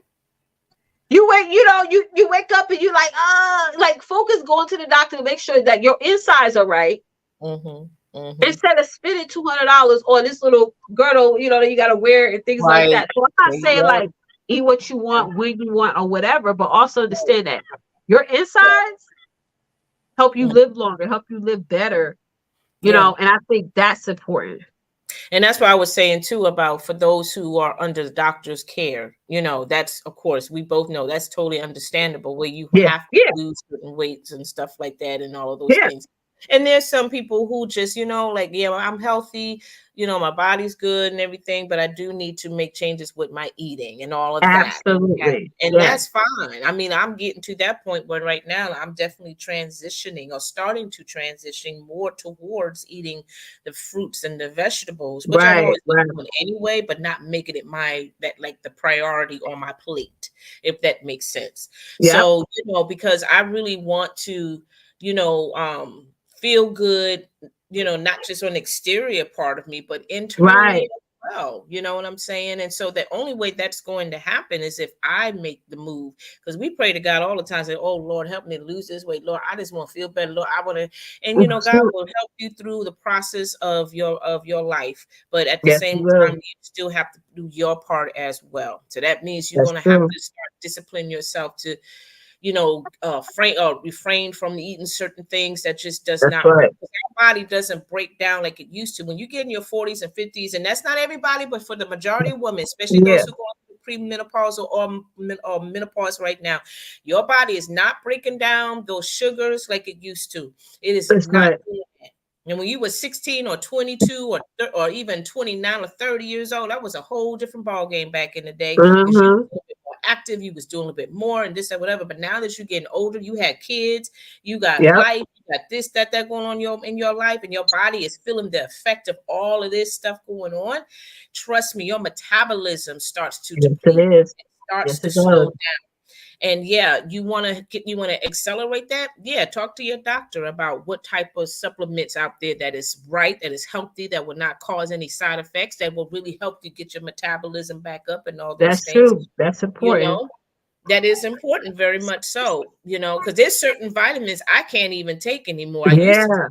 You wake, you wake up and you like focus going to the doctor to make sure that your insides are right Mhm. Mhm. instead of spending $200 on this little girdle, that you got to wear and things like Right. that. So I'm not There you saying go. like eat what you want, when you want, or whatever, but also understand that your insides help you Mm. live longer, help you live better, Yeah. and I think that's important. And that's what I was saying too about for those who are under the doctor's care. That's of course we both know that's totally understandable where you Yeah, have to yeah, lose certain weights and stuff like that and all of those yeah, things. And there's some people who just, like, yeah, well, I'm healthy, my body's good and everything, but I do need to make changes with my eating and all of that. Yeah. absolutely. And Yes, that's fine. I mean, I'm getting to that point where right now I'm definitely transitioning or starting to transition more towards eating the fruits and the vegetables, which I've right, always been right. doing anyway, but not making it like the priority on my plate, if that makes sense. Yep, So, because I really want to, feel good, not just on the exterior part of me, but internally right. as well. You know what I'm saying? And so the only way that's going to happen is if I make the move. Because we pray to God all the time, say, "Oh Lord, help me lose this weight. Lord, I just want to feel better. Lord, I want to," and God will help you through the process of your life. But at the Yes, same you will. time, you still have to do your part as well. So that means you're That's going to have true. to start discipline yourself to refrain from eating certain things that just does That's not work. right. Because our body doesn't break down like it used to. When you get in your 40s and 50s, and that's not everybody, but for the majority of women, especially Yeah, those who go through premenopausal or menopause right now, your body is not breaking down those sugars like it used to. It is that's not right. doing that. And when you were 16 or 22 or even 29 or 30 years old, that was a whole different ball game back in the day because you Mm-hmm. were a bit more active, you was doing a bit more and this and whatever. But now that you're getting older, you had kids, you got Yep, life, you got this, that going on in your life, and your body is feeling the effect of all of this stuff going on. Trust me, your metabolism starts to yes, it deplete. is. It starts Yes, to it slow does. down. And yeah, you want to accelerate that. Yeah, talk to your doctor about what type of supplements out there that is right, that is healthy, that will not cause any side effects, that will really help you get your metabolism back up and all those That's things. true. That's You important. know, that is important, very much so. Because there's certain vitamins I can't even take anymore. I used to, Yeah,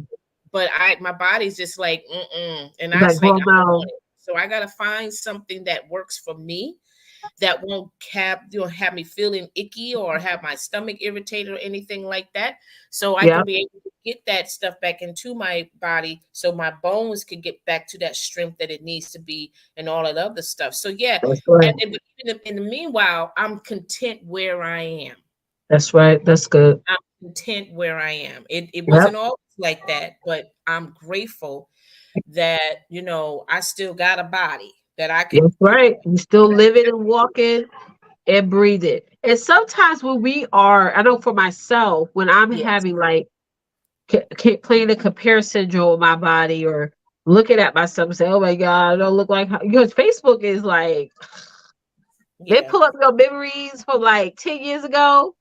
but my body's just like, mm-mm. And I like was like, I don't hormone. want it. So I gotta find something that works for me that won't have me feeling icky or have my stomach irritated or anything like that. So I can Yep, be able to get that stuff back into my body so my bones can get back to that strength that it needs to be and all that other stuff. So yeah, that's right. but even in the meanwhile, I'm content where I am. That's right. That's good. I'm content where I am. It Yep, wasn't always like that, but I'm grateful that I still got a body that I can that's right. You still living and walking and breathing. And sometimes when we are, I know for myself, when I'm yes, having like playing the comparison syndrome with my body or looking at myself and say, "Oh my God, I don't look like how," because Facebook is like they yeah. pull up your memories from like 10 years ago,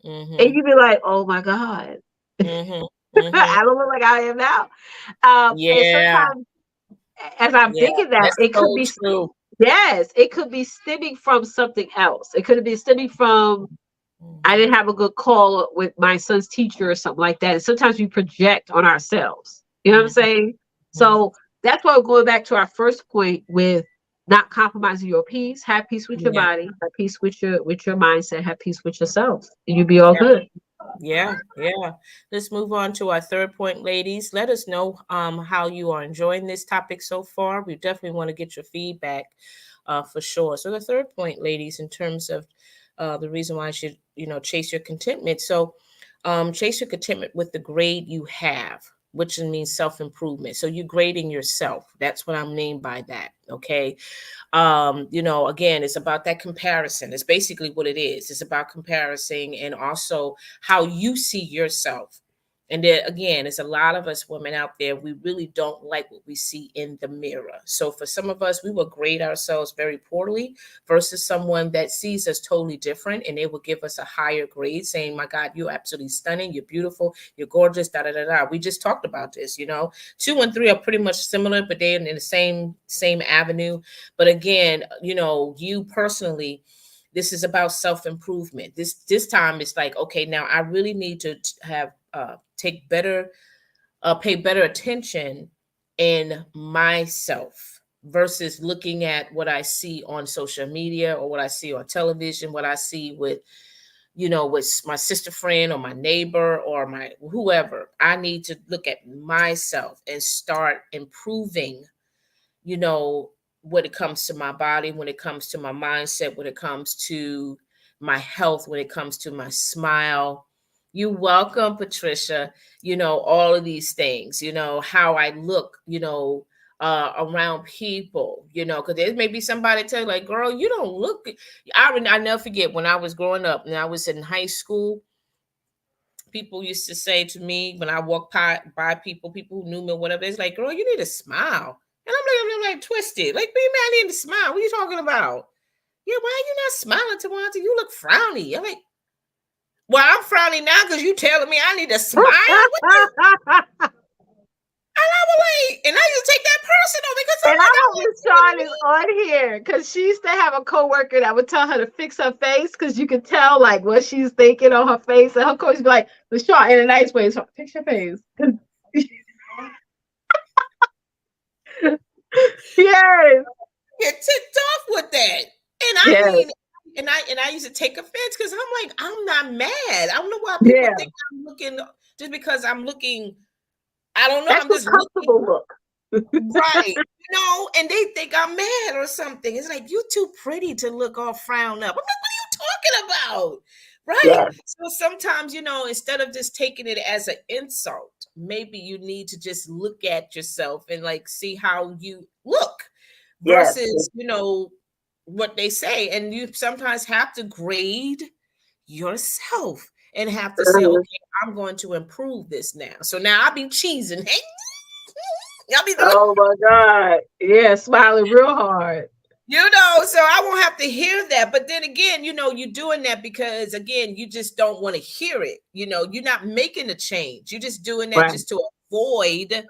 and Mhm. you be like, "Oh my God, Mhm. Mhm. I don't look like I am now." And Yeah. sometimes, as I'm Yeah. thinking that, That's it could so be true. yes, it could be stemming from something else. It could be stemming from I Mhm. didn't have a good call with my son's teacher or something like that. And sometimes we project on ourselves. You know what I'm Mhm. saying? So that's why we're going back to our first point with not compromising your peace. Have peace with your Yeah. body. Have peace with your mindset. Have peace with yourself. And you'll be all Yeah. good. Yeah, yeah. Let's move on to our third point, ladies. Let us know how you are enjoying this topic so far. We definitely want to get your feedback for sure. So the third point, ladies, in terms of the reason why I should, chase your contentment. So chase your contentment with the grade you have, which means self-improvement. So you're grading yourself. That's what I mean by that. Okay. Again, it's about that comparison. It's basically what it is. It's about comparison and also how you see yourself. And then again, it's a lot of us women out there, we really don't like what we see in the mirror. So for some of us, we will grade ourselves very poorly versus someone that sees us totally different and they will give us a higher grade saying, my God, you're absolutely stunning, you're beautiful, you're gorgeous, da da da da. We just talked about this. 2 and 3 are pretty much similar, but they're in the same avenue. But again, you personally, this is about self-improvement. This time it's like, okay, now I really need to have take better pay better attention in myself versus looking at what I see on social media or what I see on television, what I see with my sister friend or my neighbor or my whoever. I need to look at myself and start improving, you know, when it comes to my body, when it comes to my mindset, when it comes to my health, when it comes to my smile. You welcome, Patricia. All of these things, how I look, around people, because there may be somebody tell you, like, girl, you don't look. I never forget when I was growing up and I was in high school. People used to say to me when I walk by people who knew me or whatever, it's like, girl, you need to smile. And I'm like twisted. Like, be man, I need to smile. What are you talking about? Yeah, why are you not smiling, Tawanta? You look frowny. I'm like, well, I'm frowny now because you telling me I need to smile. What the? And I was like, and I used to take that personal because And I'm I like, I'm hope like, Miss Shawn is on here because she used to have a coworker that would tell her to fix her face because you could tell like what she's thinking on her face, and her coach would be like, "Miss Shawn, in a nice way, so fix your face." Yes, get ticked off with that. And I yes, mean, and I used to take offense because I'm like, I'm not mad. I don't know why people yeah. think I'm looking just because I'm looking. I don't know. That's I'm your just looking comfortable look. right, and they think I'm mad or something. It's like you too pretty to look all frowned up. I'm like, what are you talking about? Right. Yes, So sometimes, instead of just taking it as an insult, maybe you need to just look at yourself and like see how you look yes. versus, what they say. And you sometimes have to grade yourself and have to say, Uh-huh. okay, I'm going to improve this now. So now I'll be cheesing. Hey, I'll be Oh my God. Yeah, smiling real hard. so I won't have to hear that. But then again, you're doing that because again, you just don't want to hear it. You're not making a change. You're just doing that Right. just to avoid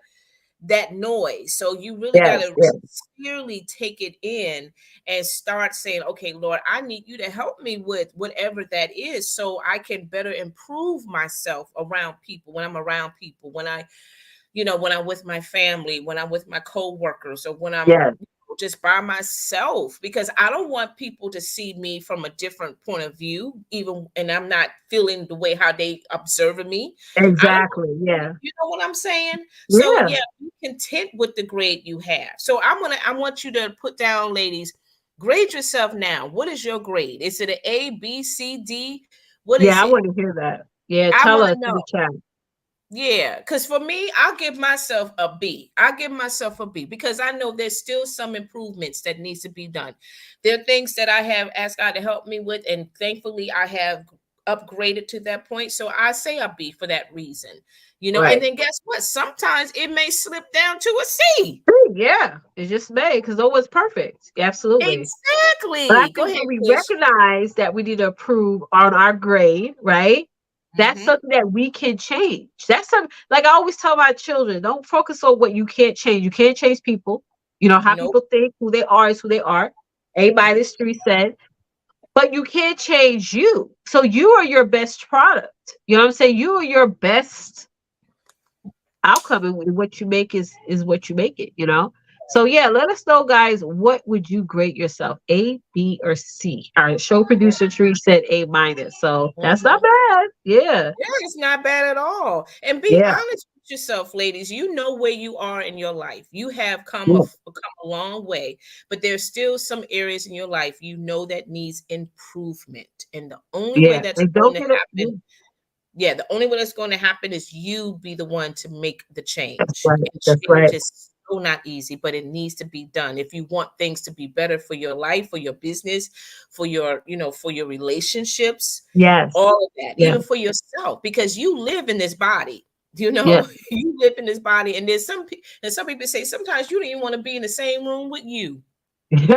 that noise. So you really got Yes, to yes, sincerely take it in and start saying, okay, Lord, I need you to help me with whatever that is so I can better improve myself around people when I'm around people, when I'm with my family, when I'm with my coworkers, or when I'm yes. just by myself, because I don't want people to see me from a different point of view, even and I'm not feeling the way how they observing me. I don't Exactly. Yeah. you know what I'm saying? So Yeah. yeah, be content with the grade you have. So I want you to put down, ladies, grade yourself now. What is your grade? Is it an A, B, C, D? What is Yeah, I it? want to hear that. Yeah, I tell want us to in know. the chat. Yeah, because for me, I'll give myself a B. I'll give myself a B because I know there's still some improvements that needs to be done. There are things that I have asked God to help me with, and thankfully I have upgraded to that point. So I say a B for that reason. And Right. then guess what? Sometimes it may slip down to a C. Yeah, it's just made because no one's perfect. Absolutely. But I Exactly. Go think ahead, when we Tish. recognize that we need to improve on our grade, right? That's Hmm. something that we can change. That's something like I always tell my children, don't focus on what you can't change. You can't change people. How Nope. people think, who they are is who they are. Everybody in the street said. but you can't change you. So you are your best product. You know what I'm saying? You are your best outcome, and what you make is what you make it, you know. So yeah, let us know, guys, what would you grade yourself, A, B, or C? Our show producer Tree said A minus, so that's not Mhm. bad. Yeah. Yeah, it's not bad at all. And be Yeah. honest with yourself, ladies. You know where you are in your life. You have Yeah. come a long way, but there's still some areas in your life you know that needs improvement. And the only way Yeah, that's and going don't to get it. happen, yeah, the only way that's going to happen is you be the one to make the That's change. right. And That's change right. is so not easy, but it needs to be done. If you want things to be better for your life, for your business, for your, for your relationships, Yes. all of that, Yeah. even for yourself, because you live in this body. Yeah. You live in this body, and and some people say sometimes you don't even want to be in the same room with you. And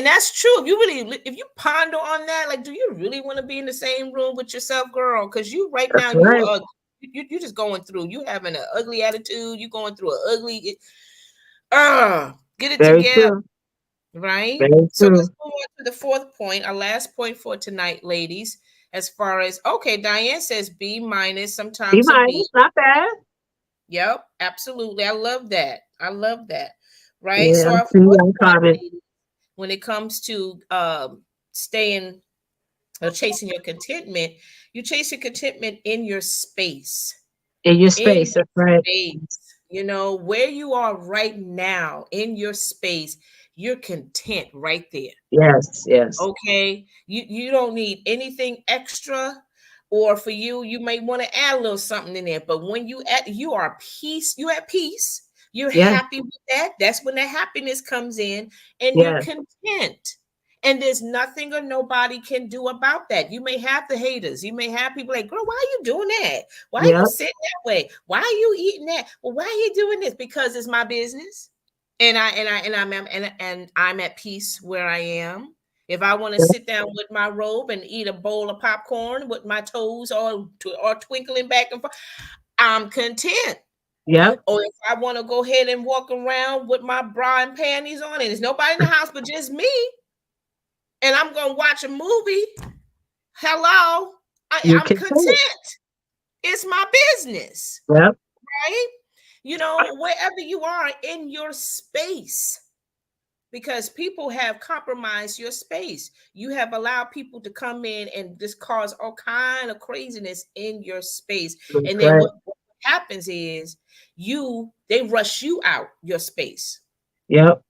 that's true. If you ponder on that, like, do you really want to be in the same room with yourself, girl? Because you right That's now, right. you just going through. You having an ugly attitude. You going through an ugly. Get it Very together, true. right? Very So let's true. move on to the fourth point, our last point for tonight, ladies. As far as okay, Diane says B minus, B sometimes a B. minus, not bad. Yep, absolutely. I love that. I love that. Right. Yeah, So our see fourth point, uncommon. ladies, when it comes to staying or chasing your contentment, you chase your contentment in your space. In your In space. That's your right. space, where you are right now in your space, you're content right there. Yes. Yes. Okay. You don't need anything extra. Or for you, you may want to add a little something in there. But when you are peace, you at peace. You're Yeah. happy with that. That's when the happiness comes in, and you're Yeah. content. And there's nothing or nobody can do about that. You may have the haters. You may have people like, girl, why are you doing that? Why are you Yep. sitting that way? Why are you eating that? Well, why are you doing this? Because it's my business. And I'm at peace where I am. If I want to Yep. sit down with my robe and eat a bowl of popcorn with my toes all twinkling back and forth, I'm content. Yep. Or if I want to go ahead and walk around with my bra and panties on, and there's nobody in the house but just me, and I'm gonna watch a movie, hello, You I'm can say it. content. It's my business, Yep. right? Wherever you are in your space, because people have compromised your space. You have allowed people to come in and just cause all kind of craziness in your space. That's And then right. what happens is they rush you out your space. Yep.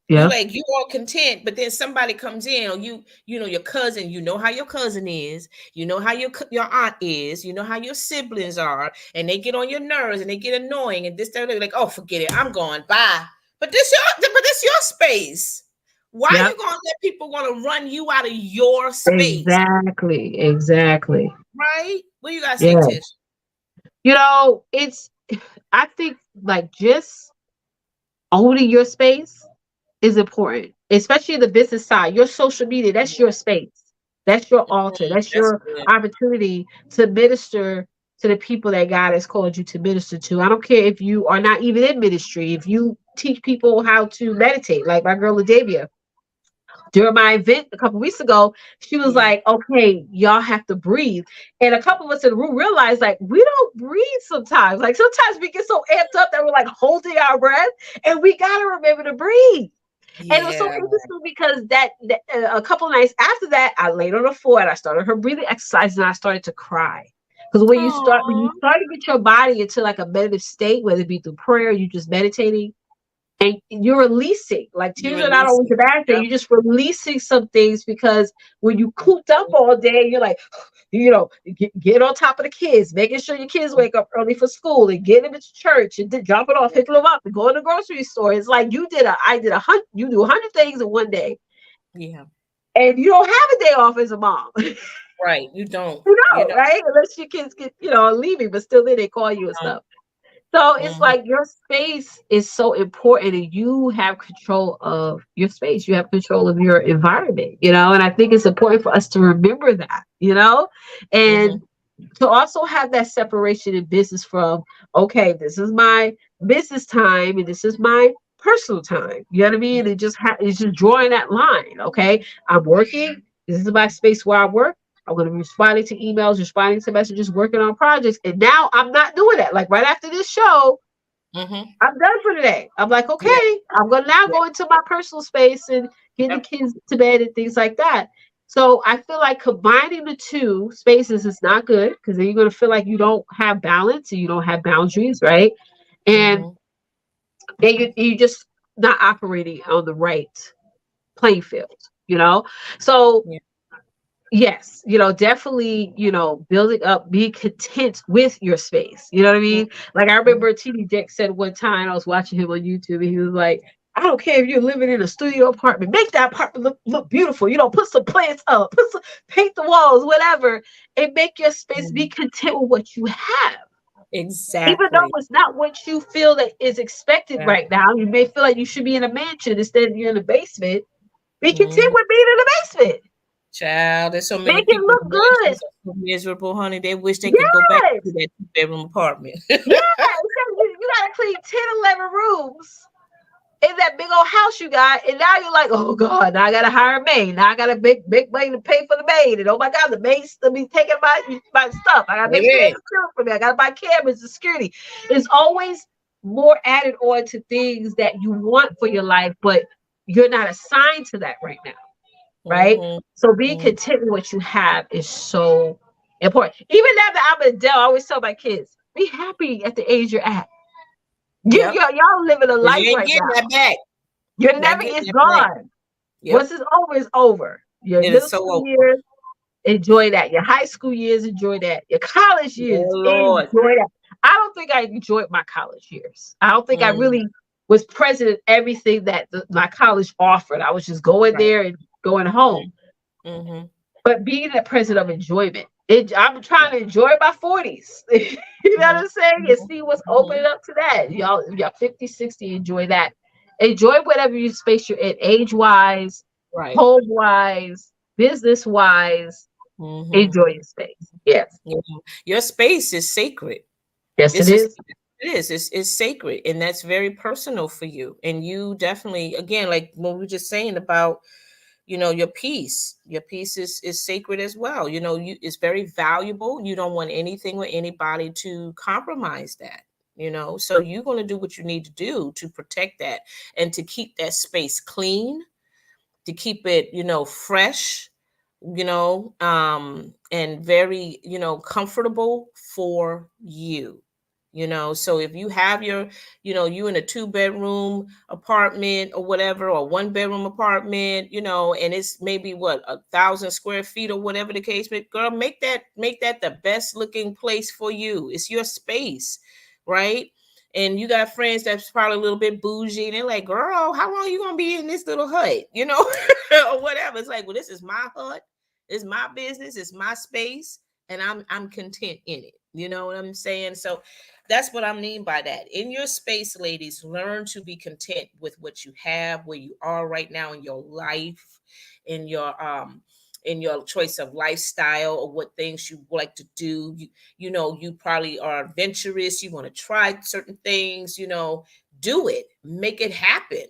You Yep. like you all content, but then somebody comes in, or your cousin. You know how your cousin is. You know how your aunt is. You know how your siblings are, and they get on your nerves and they get annoying and this that. They're like, oh, forget it, I'm going. Bye. But this your space. Why are Yep. you gonna let people want to run you out of your space, Exactly. Exactly. right? What do you guys say, Yeah. Tish? It's I think like just owning your space is important, especially the business side. Your social media, that's your space. That's your altar. That's That's your good. opportunity to minister to the people that God has called you to minister to. I don't care if you are not even in ministry, if you teach people how to meditate, like my girl Ladavia. During my event a couple weeks ago, she was Yeah. like, okay, y'all have to breathe. And a couple of us in the room realized like we don't breathe sometimes. Like sometimes we get so amped up that we're like holding our breath, and we gotta remember to breathe. And it was so Yeah. interesting because a couple of nights after that, I laid on the floor and I started her breathing exercise and I started to cry. Because when you Aww. start to get your body into like a meditative state, whether it be through prayer, you just meditating, and you're releasing. Like You're tears are not always releasing. a bad thing. Yep. You're just releasing some things because when you cooped up all day, you're like, get on top of the kids, making sure your kids wake up early for school and get them into church and drop it off, pick them up, and go in the grocery store. It's like I did 100. You do 100 things in one day, Yeah. and you don't have a day off as a mom. Right. You don't. Right? Unless your kids get leaving, but still, then they call you and stuff. So it's Mhm. like your space is so important, and you have control of your space. You have control of your environment, and I think it's important for us to remember that, and Mhm. to also have that separation in business from, okay, this is my business time and this is my personal time. You know what I mean? It's just drawing that line. Okay, I'm working. This is my space where I work. I'm going to be responding to emails, responding to messages, working on projects. And now I'm not doing that. Like right after this show, Mm-hmm. I'm done for today. I'm like, Yeah. okay, I'm gonna now Yeah. go into my personal space and get the Yep. kids to bed and things like that. So I feel like combining the two spaces is not good because then you're gonna feel like you don't have balance and you don't have boundaries, right? And Mm-hmm. then you just not operating on the right playing field, you know? So Yeah. yes, definitely, building up, be content with your space. You know what I mean? Like I Mm-hmm. remember TD Jakes said one time, I was watching him on YouTube and he was like, I don't care if you're living in a studio apartment, make that apartment look beautiful. Put some plants up, paint the walls, whatever, and make your space be Mm-hmm. content with what you have. Even though Exactly. it's not what you feel that is expected Yeah. right now, you may feel like you should be in a mansion instead of you're in a basement. Be content Mm-hmm. with being in a basement. Child, there's so many Make it people look who good. mansions are so miserable, honey. They wish they could go back to Yes. that two-bedroom apartment. Yeah, you gotta clean 10, 11 rooms in that big old house you got, and now you're like, oh God, now I gotta hire a maid. Now I gotta big money to pay for the maid, and oh my God, the maid's to be taking my stuff. I gotta make sure they Baby. secure for me. I gotta buy cameras and security. There's always more added on to things that you want for your life, but you're not assigned to that right now, right? Mm-hmm. So being Mm-hmm. content with what you have is so important. Even now that I'm an adult, I always tell my kids, be happy at the age you're at. Yep. Y'all living a Because you life ain't right getting now. that back. You're Not never, getting it's that back. gone. Yep. Once it's over, it's over. Your It is middle so school over. years, enjoy that. Your high school years, enjoy that. Your college Yeah, years, Lord. enjoy that. I don't think I enjoyed my college years. I don't think I Mm, really was present in everything that my college offered. I was just going right. there and going home. Mm-hmm. But being in the present of enjoyment, I'm trying to enjoy my 40s. You know what Mm-hmm. I'm saying? And see what's Mm-hmm. opening up to that. Y'all 50, 60, enjoy that. Enjoy whatever you space you're in, age wise, Right. home wise, business wise. Mm-hmm. Enjoy your space. Yes. Yeah. Your space is sacred. Yes, it This is is. it is. It's sacred, and that's very personal for you. And you definitely, again, like when we were just saying about, your peace. Your peace is sacred as well. It's very valuable. You don't want anything or anybody to compromise that. So you're going to do what you need to do to protect that and to keep that space clean, to keep it, fresh, and very, comfortable for you. So if you have you in a two-bedroom apartment or whatever, or one-bedroom apartment, and it's maybe 1,000 square feet or whatever the case, but girl, make that the best looking place for you. It's your space, right? And you got friends that's probably a little bit bougie, and they're like, girl, how long you gonna be in this little hut, or whatever. It's like, well, this is my hut, it's my business, it's my space, and I'm content in it. You know what I'm saying? So that's what I mean by that. In your space, ladies, learn to be content with what you have, where you are right now in your life, in your choice of lifestyle, or what things you like to do. You probably are adventurous, you want to try certain things, do it, make it happen.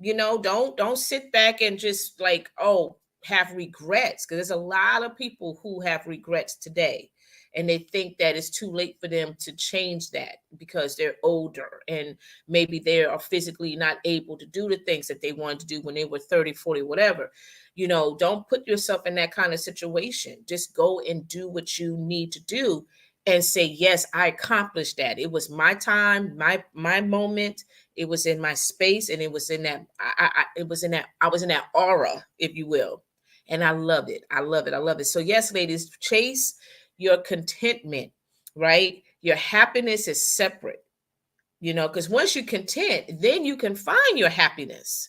Don't sit back and just like, oh, have regrets, because there's a lot of people who have regrets today, and they think that it's too late for them to change that because they're older, and maybe they are physically not able to do the things that they wanted to do when they were 30, 40, whatever. Don't put yourself in that kind of situation. Just go and do what you need to do and say, yes, I accomplished that. It was my time, my moment. It was in my space, and it was in that I was in that aura, if you will. And I love it. I love it. I love it. So yes, ladies, chase your contentment, right? Your happiness is separate, because once you're content, then you can find your happiness.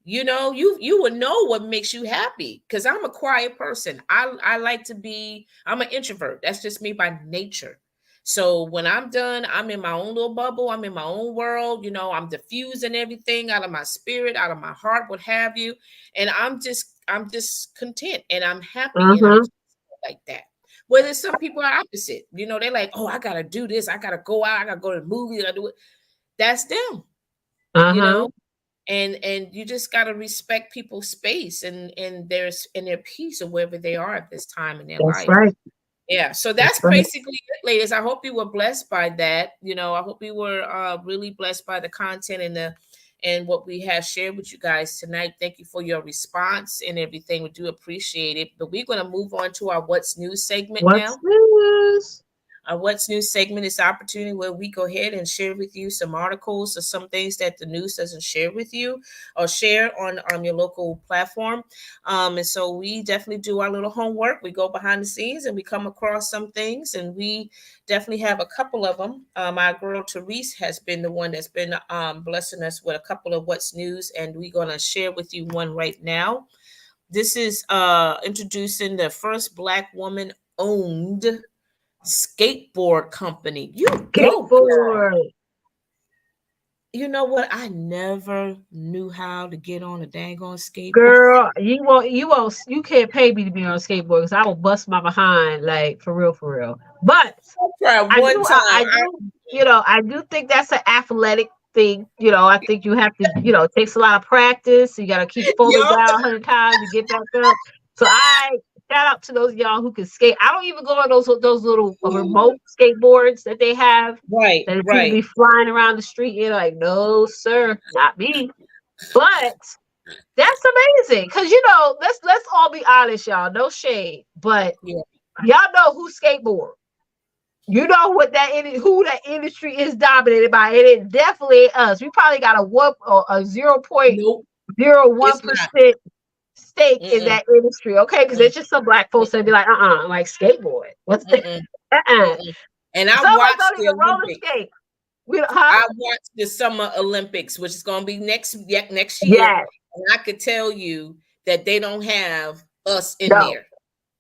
You will know what makes you happy, because I'm a quiet person. I like to be, I'm an introvert. That's just me by nature. So when I'm done, I'm in my own little bubble, I'm in my own world. I'm diffusing everything out of my spirit, out of my heart, what have you. And I'm just content, and I'm happy, and I'm Mm-hmm. like that. Whether some people are opposite, they're like, oh, I gotta do this, I gotta go out, I gotta go to the movies, I do it. That's them. you Uh-huh. know, and you just got to respect people's space and their peace or wherever they are at this time in their That's life. right. Yeah, so That's that's right. basically it, ladies. I hope you were blessed by that. I hope you were really blessed by the content and what we have shared with you guys tonight. Thank you for your response and everything. We do appreciate it. But we're going to move on to our What's New segment What's now. news? Our What's New segment is the opportunity where we go ahead and share with you some articles or some things that the news doesn't share with you or share on your local platform. And so we definitely do our little homework. We go behind the scenes and we come across some things, and we definitely have a couple of them. Our girl Therese has been the one that's been blessing us with a couple of What's News, and we're going to share with you one right now. This is introducing the first Black woman owned skateboard company. You go, girl. Skateboard. You know what? I never knew how to get on a dang on skateboard. Girl, you can't pay me to be on a skateboard because I will bust my behind, like, for real, for real. But I tried I one do, time. I do, I do think that's an athletic thing. I think you have to, it takes a lot of practice. You got to keep falling Yup. down 100 times to get back up. So I shout out to those y'all who can skate. I don't even go on those little remote skateboards that they have Right, that people right. be flying around the street. You're like, no, sir, not me. But that's amazing because let's all be honest, y'all. No shade, but Yeah. y'all know who skateboard. You know who that industry is dominated by, and it definitely ain't us. We probably got a zero point Nope. zero one It's not. percent stake in Mm-mm, that industry. Okay, because mm-mm, there's just some black folks that be like, like skateboard. What's that? mm-mm, Uh-uh. mm-mm. And I Some of us watched don't the even roller Olympics. skate. Huh? I watched the Summer Olympics, which is going to be next year, Yes. and I could tell you that they don't have us in No. there.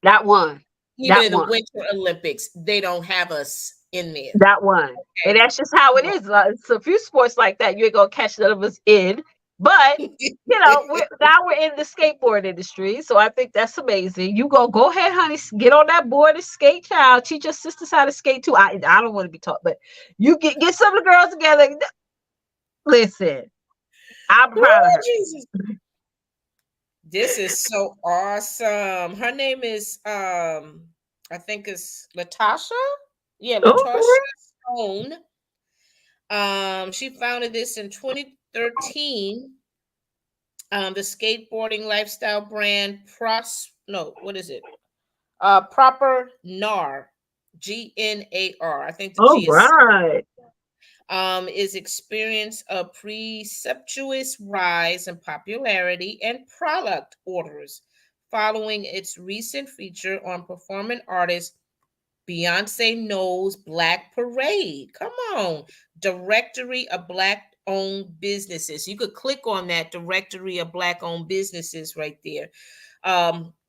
That one. Even That in the one. Winter Olympics, they don't have us in there. That one. And that's just how it is. It's a few sports like that you ain't gonna catch none of us in. But we're in the skateboard industry, so I think that's amazing. You go ahead, honey, get on that board and skate, child. Teach your sisters how to skate too. I don't want to be taught, but you get some of the girls together. Listen, I'm proud of Oh, her. Jesus. This is so awesome. Her name is I think it's Latasha. Yeah, Latasha Okay. Stone. She founded this in 2013. The skateboarding lifestyle brand what is it? Proper NAR. GNAR. I think the All G is right. is experience a preceptuous rise in popularity and product orders following its recent feature on performing artist Beyonce Knowles' Black Parade. Come on, directory of Black owned businesses. You could click on that directory of Black owned businesses right there.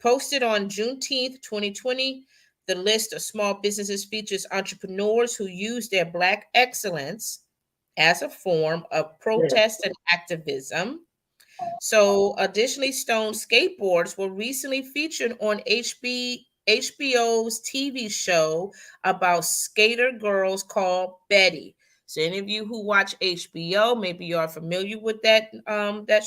Posted on Juneteenth, 2020, the list of small businesses features entrepreneurs who use their Black excellence as a form of Yeah. protest and activism. So, additionally, Stone skateboards were recently featured on HBO's TV show about skater girls called Betty. So, any of you who watch HBO, maybe you are familiar with that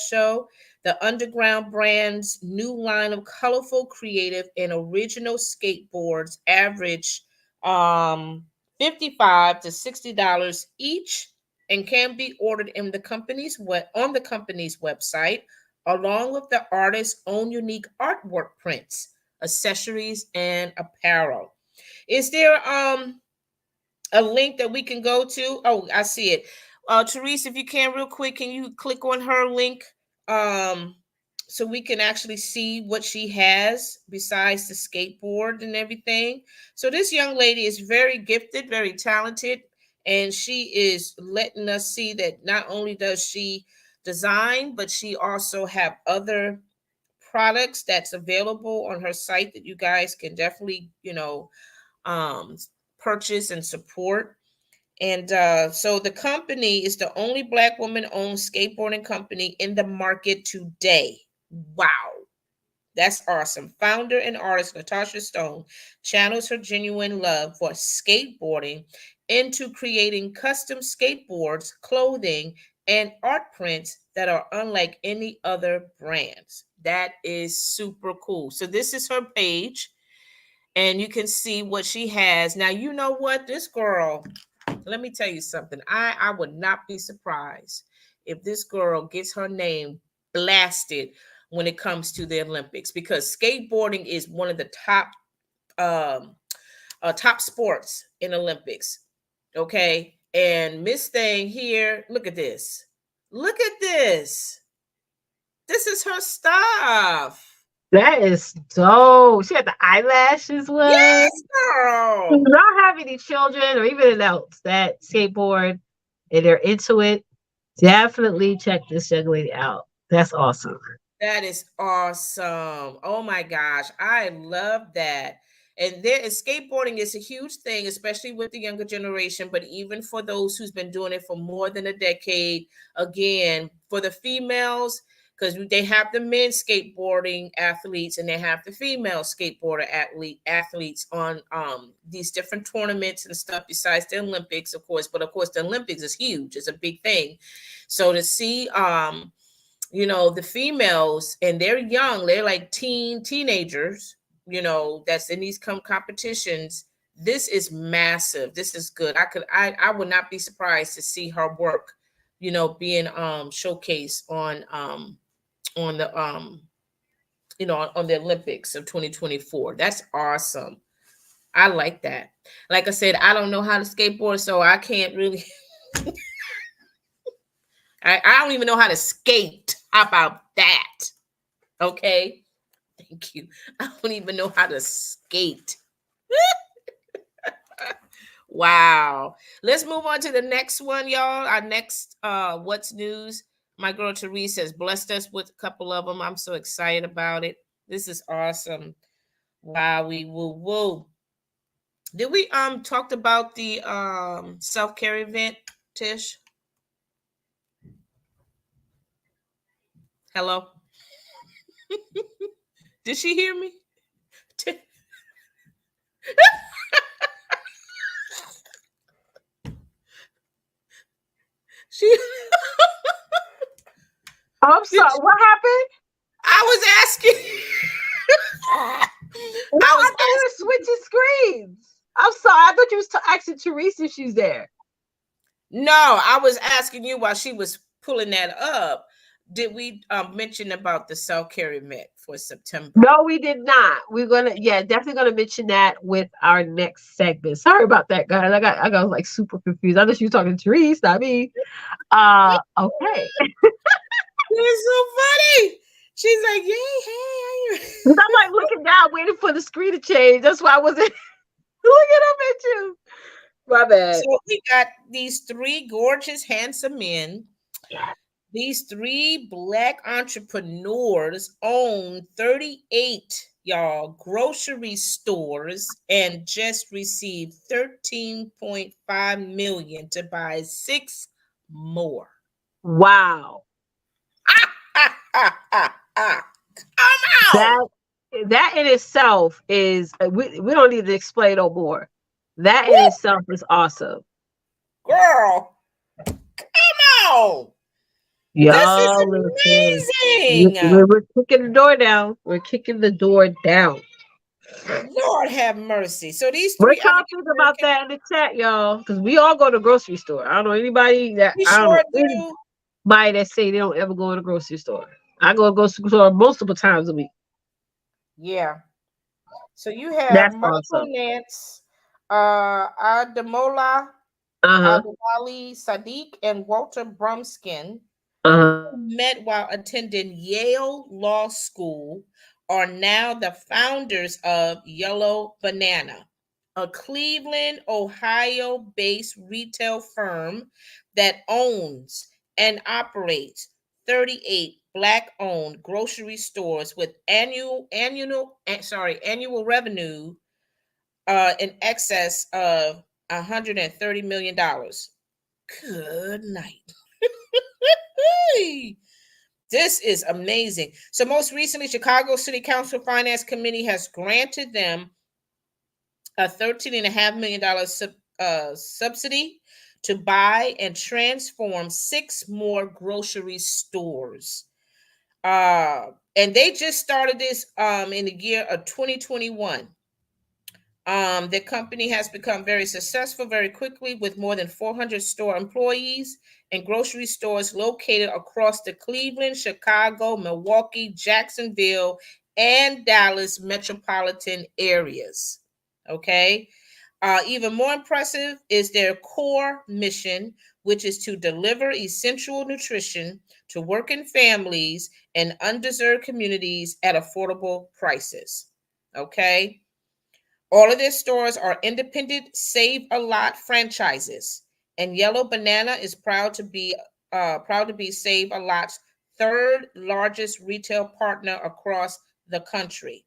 show. The Underground brand's new line of colorful, creative, and original skateboards average $55 to $60 each and can be ordered on the company's website, along with the artist's own unique artwork prints, accessories, and apparel. Is there a link that we can go to? Oh, I see it. Therese, if you can, real quick, can you click on her link so we can actually see what she has besides the skateboard and everything? So this young lady is very gifted, very talented, and she is letting us see that not only does she design, but she also have other products that's available on her site that you guys can definitely, um, purchase and support. And so the company is the only Black woman owned skateboarding company in the market today. Wow. That's awesome. Founder and artist Natasha Stone channels her genuine love for skateboarding into creating custom skateboards, clothing, and art prints that are unlike any other brands. That is super cool. So this is her page, and you can see what she has. Now, you know what? This girl, let me tell you something. I would not be surprised if this girl gets her name blasted when it comes to the Olympics, because skateboarding is one of the um, top sports in Olympics. Okay. And Miss Thing here, look at this. Look at this. This is her stuff. That is dope. She had the eyelashes one. Yes, Do girl. not have any children or even adults that skateboard and they're into it. Definitely check this young lady out. That's awesome. That is awesome. Oh my gosh. I love that. And there is skateboarding is a huge thing, especially with the younger generation, but even for those who's been doing it for more than a decade. Again, for the females, because they have the men skateboarding athletes and they have the female skateboarder athletes on these different tournaments and stuff besides the Olympics, of course. But of course, the Olympics is huge. It's a big thing. So to see the females, and they're young, they're like teenagers, that's in these competitions. This is massive. This is good. I would not be surprised to see her work, being showcased on the on the Olympics of 2024. That's awesome. I like that. Like I said, I don't know how to skateboard, so I can't really I don't even know how to skate. How about that? Okay. Thank you. I don't even know how to skate. Wow. Let's move on to the next one, y'all. Our next what's news. My girl Teresa has blessed us with a couple of them. I'm so excited about it. This is awesome. Wow, we woo woo. Did we talked about the self-care event, Tish? Hello? Did she hear me? She I'm sorry. What happened? I was asking. No, I was I thought we were switching screens. I'm sorry. I thought you was asking Teresa if she's there. No, I was asking you while she was pulling that up. Did we mention about the self-care event for September? No, we did not. We're gonna, yeah, definitely gonna mention that with our next segment. Sorry about that, guys. I got like super confused. I thought you were talking to Teresa, not me. Okay. It's so funny. She's like, "Yay, hey, I'm like looking down, waiting for the screen to change. That's why I wasn't looking up at you. My bad. So we got these three gorgeous, handsome men. Yeah. These three Black entrepreneurs own 38, y'all, grocery stores and just received 13.5 million to buy 6 more. Wow. Come on, That in itself is we don't need to explain no more. That in woo, itself is awesome. girl. Come on. This is Y'all listen. amazing. We're kicking the door down. We're kicking the door down. Lord have mercy. So these What three y'all African think about American, that in the chat, y'all? Because we all go to the grocery store. I don't know anybody that we I don't know sure do. anybody that say they don't ever go to the grocery store. I go to the grocery store multiple times a week. Yeah. So you have That's Michael awesome. Nance, Ademola Uh-huh. Adewale Sadiq, and Walter Brumskin, Uh-huh. met while attending Yale Law School, are now the founders of Yellow Banana, a Cleveland, Ohio based retail firm that owns and operates 38 Black owned grocery stores with annual revenue in excess of $130 million. Good night. This is amazing. So most recently, Chicago City Council Finance Committee has granted them a $13.5 million subsidy to buy and transform 6 more grocery stores. And they just started this in the year of 2021. The company has become very successful very quickly with more than 400 store employees and grocery stores located across the Cleveland, Chicago, Milwaukee, Jacksonville, and Dallas metropolitan areas. Okay. Even more impressive is their core mission, which is to deliver essential nutrition to working families and underserved communities at affordable prices. Okay. All of their stores are independent Save a Lot franchises, and Yellow Banana is proud to be Save a Lot's third largest retail partner across the country.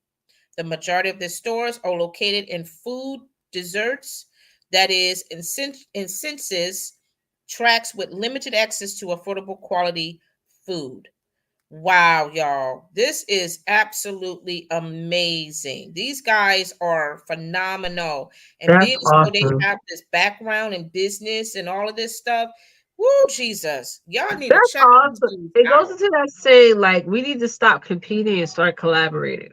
The majority of their stores are located in food desserts, that is, in census tracts with limited access to affordable quality food. Wow, y'all. This is absolutely amazing. These guys are phenomenal. And That's being as though they awesome. have this background in business and all of this stuff, woo, Jesus. Y'all need to That's check these awesome. dudes It goes out. into that saying, like, we need to stop competing and start collaborating.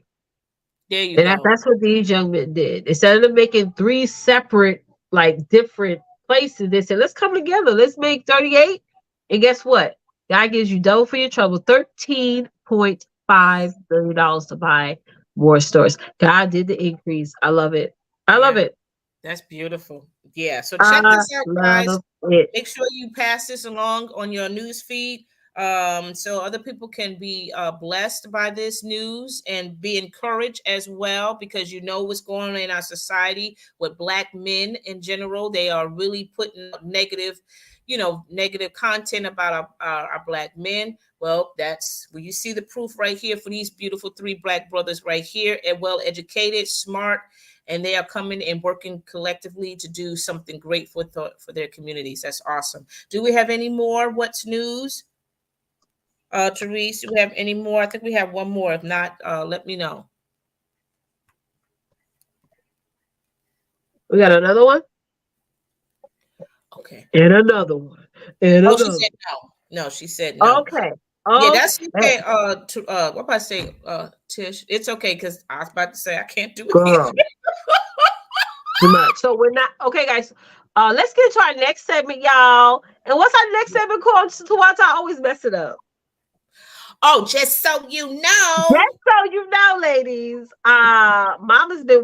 There you And go. that's what these young men did. Instead of making three separate, like different places, they said, let's come together. Let's make 38. And guess what? God gives you double for your trouble. $13.5 billion to buy more stores. God did the increase. I love it. I love Yeah, it. that's beautiful. Yeah, so check I this out, guys. love it. Make sure you pass this along on your news feed, so other people can be blessed by this news and be encouraged as well, because you know what's going on in our society with Black men in general. They are really putting out negative, negative content about our Black men. Well, that's where you see the proof right here for these beautiful 3 Black brothers right here, and well educated, smart, and they are coming and working collectively to do something great for their communities. That's awesome. Do we have any more? What's news? Therese, do we have any more? I think we have one more. If not, let me know. We got another one Okay. and another one and Oh, she another said one. no. No, she said no. Okay. Yeah, that's Okay. okay. What about I say, Tish? It's okay because I was about to say I can't do it either. Girl. Too much. So we're not okay, guys. Let's get into our next segment, y'all. And what's our next segment called? To watch, I always mess it up. Oh, just so you know. Just so you know, ladies,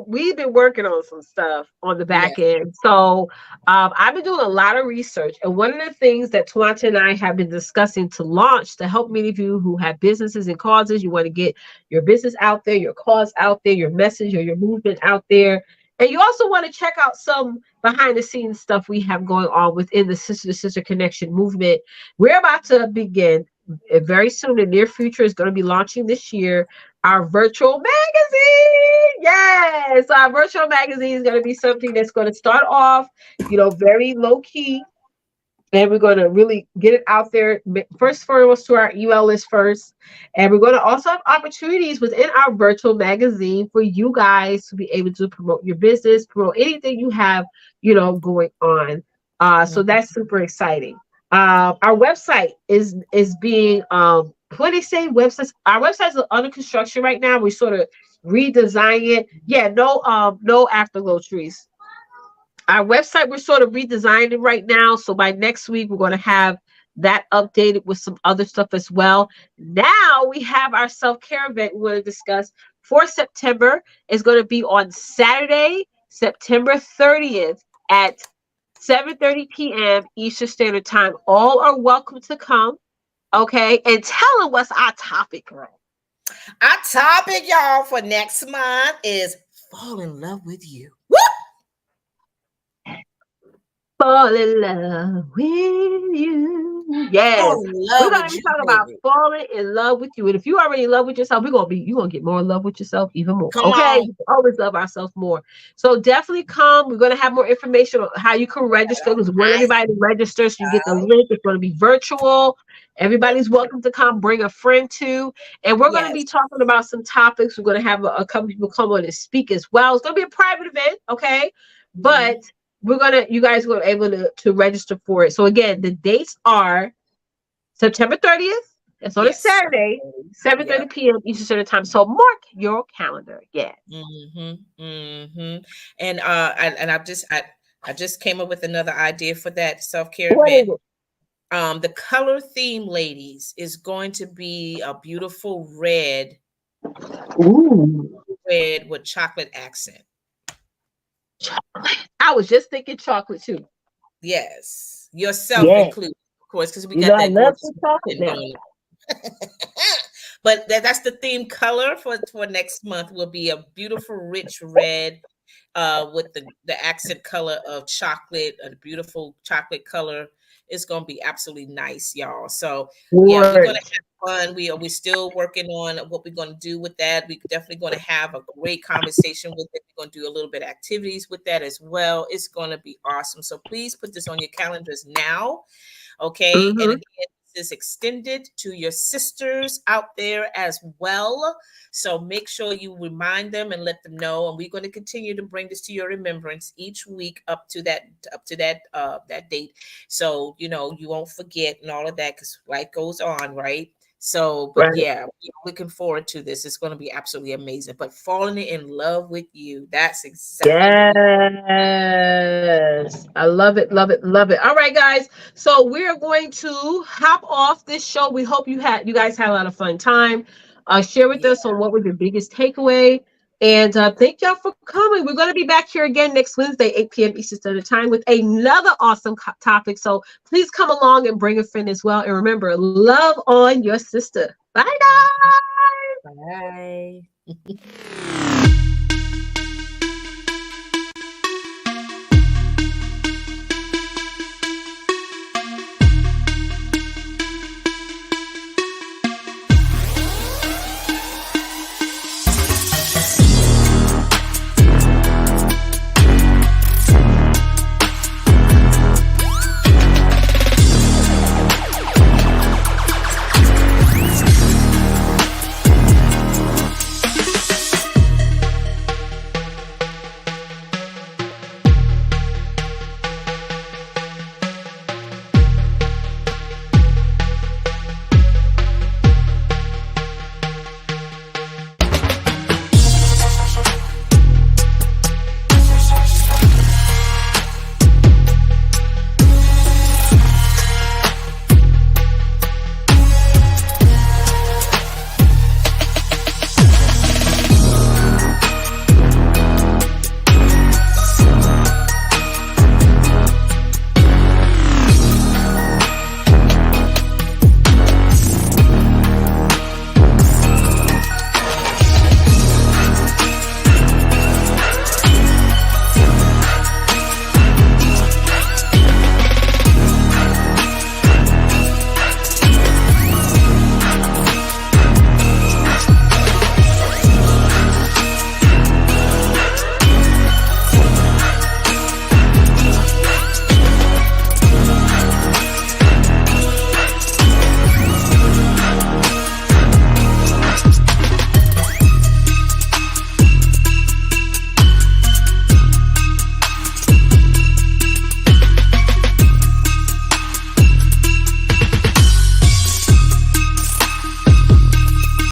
we've been working on some stuff on the Yeah. back end. So I've been doing a lot of research, and one of the things that Tawanta and I have been discussing to launch to help many of you who have businesses and causes, you want to get your business out there, your cause out there, your message or your movement out there. And you also want to check out some behind the scenes stuff we have going on within the Sister to Sister Connection movement. We're about to begin very soon, in the near future, is going to be launching this year our virtual magazine. Yes, our virtual magazine is going to be something that's going to start off, very low key, and we're going to really get it out there first and foremost to our email list first. And we're going to also have opportunities within our virtual magazine for you guys to be able to promote your business, promote anything you have, going on. So that's super exciting. Our website is being what do they say? Websites. Our website is under construction right now. We sort of redesign it. Yeah, no afterglow trees. Our website, we're sort of redesigning right now. So by next week, we're going to have that updated with some other stuff as well. Now we have our self-care event we want to discuss for September. It's going to be on Saturday, September 30th at 7:30 p.m. Eastern Standard Time. All are welcome to come. Okay. And tell them what's our topic, girl. Our topic, y'all, for next month is fall in love with you. Woo! Fall in love with you. Yes. Fall in We're love gonna with be you, talking about baby. falling in love with you. And if you already in love with yourself, you're gonna get more in love with yourself even more. Come Okay. on. We always love ourselves more. So definitely come. We're gonna have more information on how you can register because we want Nice. everybody to register so you get the link. It's gonna be virtual. Everybody's welcome to come, bring a friend too. And we're gonna be Yes. talking about some topics. We're gonna have a couple people come on and speak as well. It's gonna be a private event, okay? But you guys were able to register for it. So again, the dates are September 30th. That's on a Yes. Saturday, 7:30 Yep. p.m. Eastern Standard Time. So mark your calendar. Yeah. And I just came up with another idea for that self-care What is event. it? The color theme, ladies, is going to be a beautiful red, Ooh. red with chocolate accent. I was just thinking chocolate too. Yes, yourself Yeah. included, of course, because we You know got I that love gorgeous some chocolate thing now. going on. But that's the theme color for next month will be a beautiful rich red with the accent color of chocolate, a beautiful chocolate color. It's gonna be absolutely nice, y'all. So yeah, we're gonna Right. have fun. We're still working on what we're gonna do with that. We're definitely gonna have a great conversation with it. We're gonna do a little bit of activities with that as well. It's gonna be awesome. So please put this on your calendars now. Okay. And Mm-hmm. again, this is extended to your sisters out there as well. So make sure you remind them and let them know. And we're going to continue to bring this to your remembrance each week up to that date. So you know you won't forget and all of that because life goes on, right? So, but Right. yeah, we're looking forward to this. It's going to be absolutely amazing. But falling in love with you, that's exactly what we. Yes. I love it, love it, love it. All right, guys. So we're going to hop off this show. We hope you guys had a lot of fun time. Share with Yeah. us on what was your biggest takeaway. And thank y'all for coming. We're going to be back here again next Wednesday, 8 p.m. Eastern Standard Time with another awesome topic. So please come along and bring a friend as well. And remember, love on your sister. Bye, guys. Bye.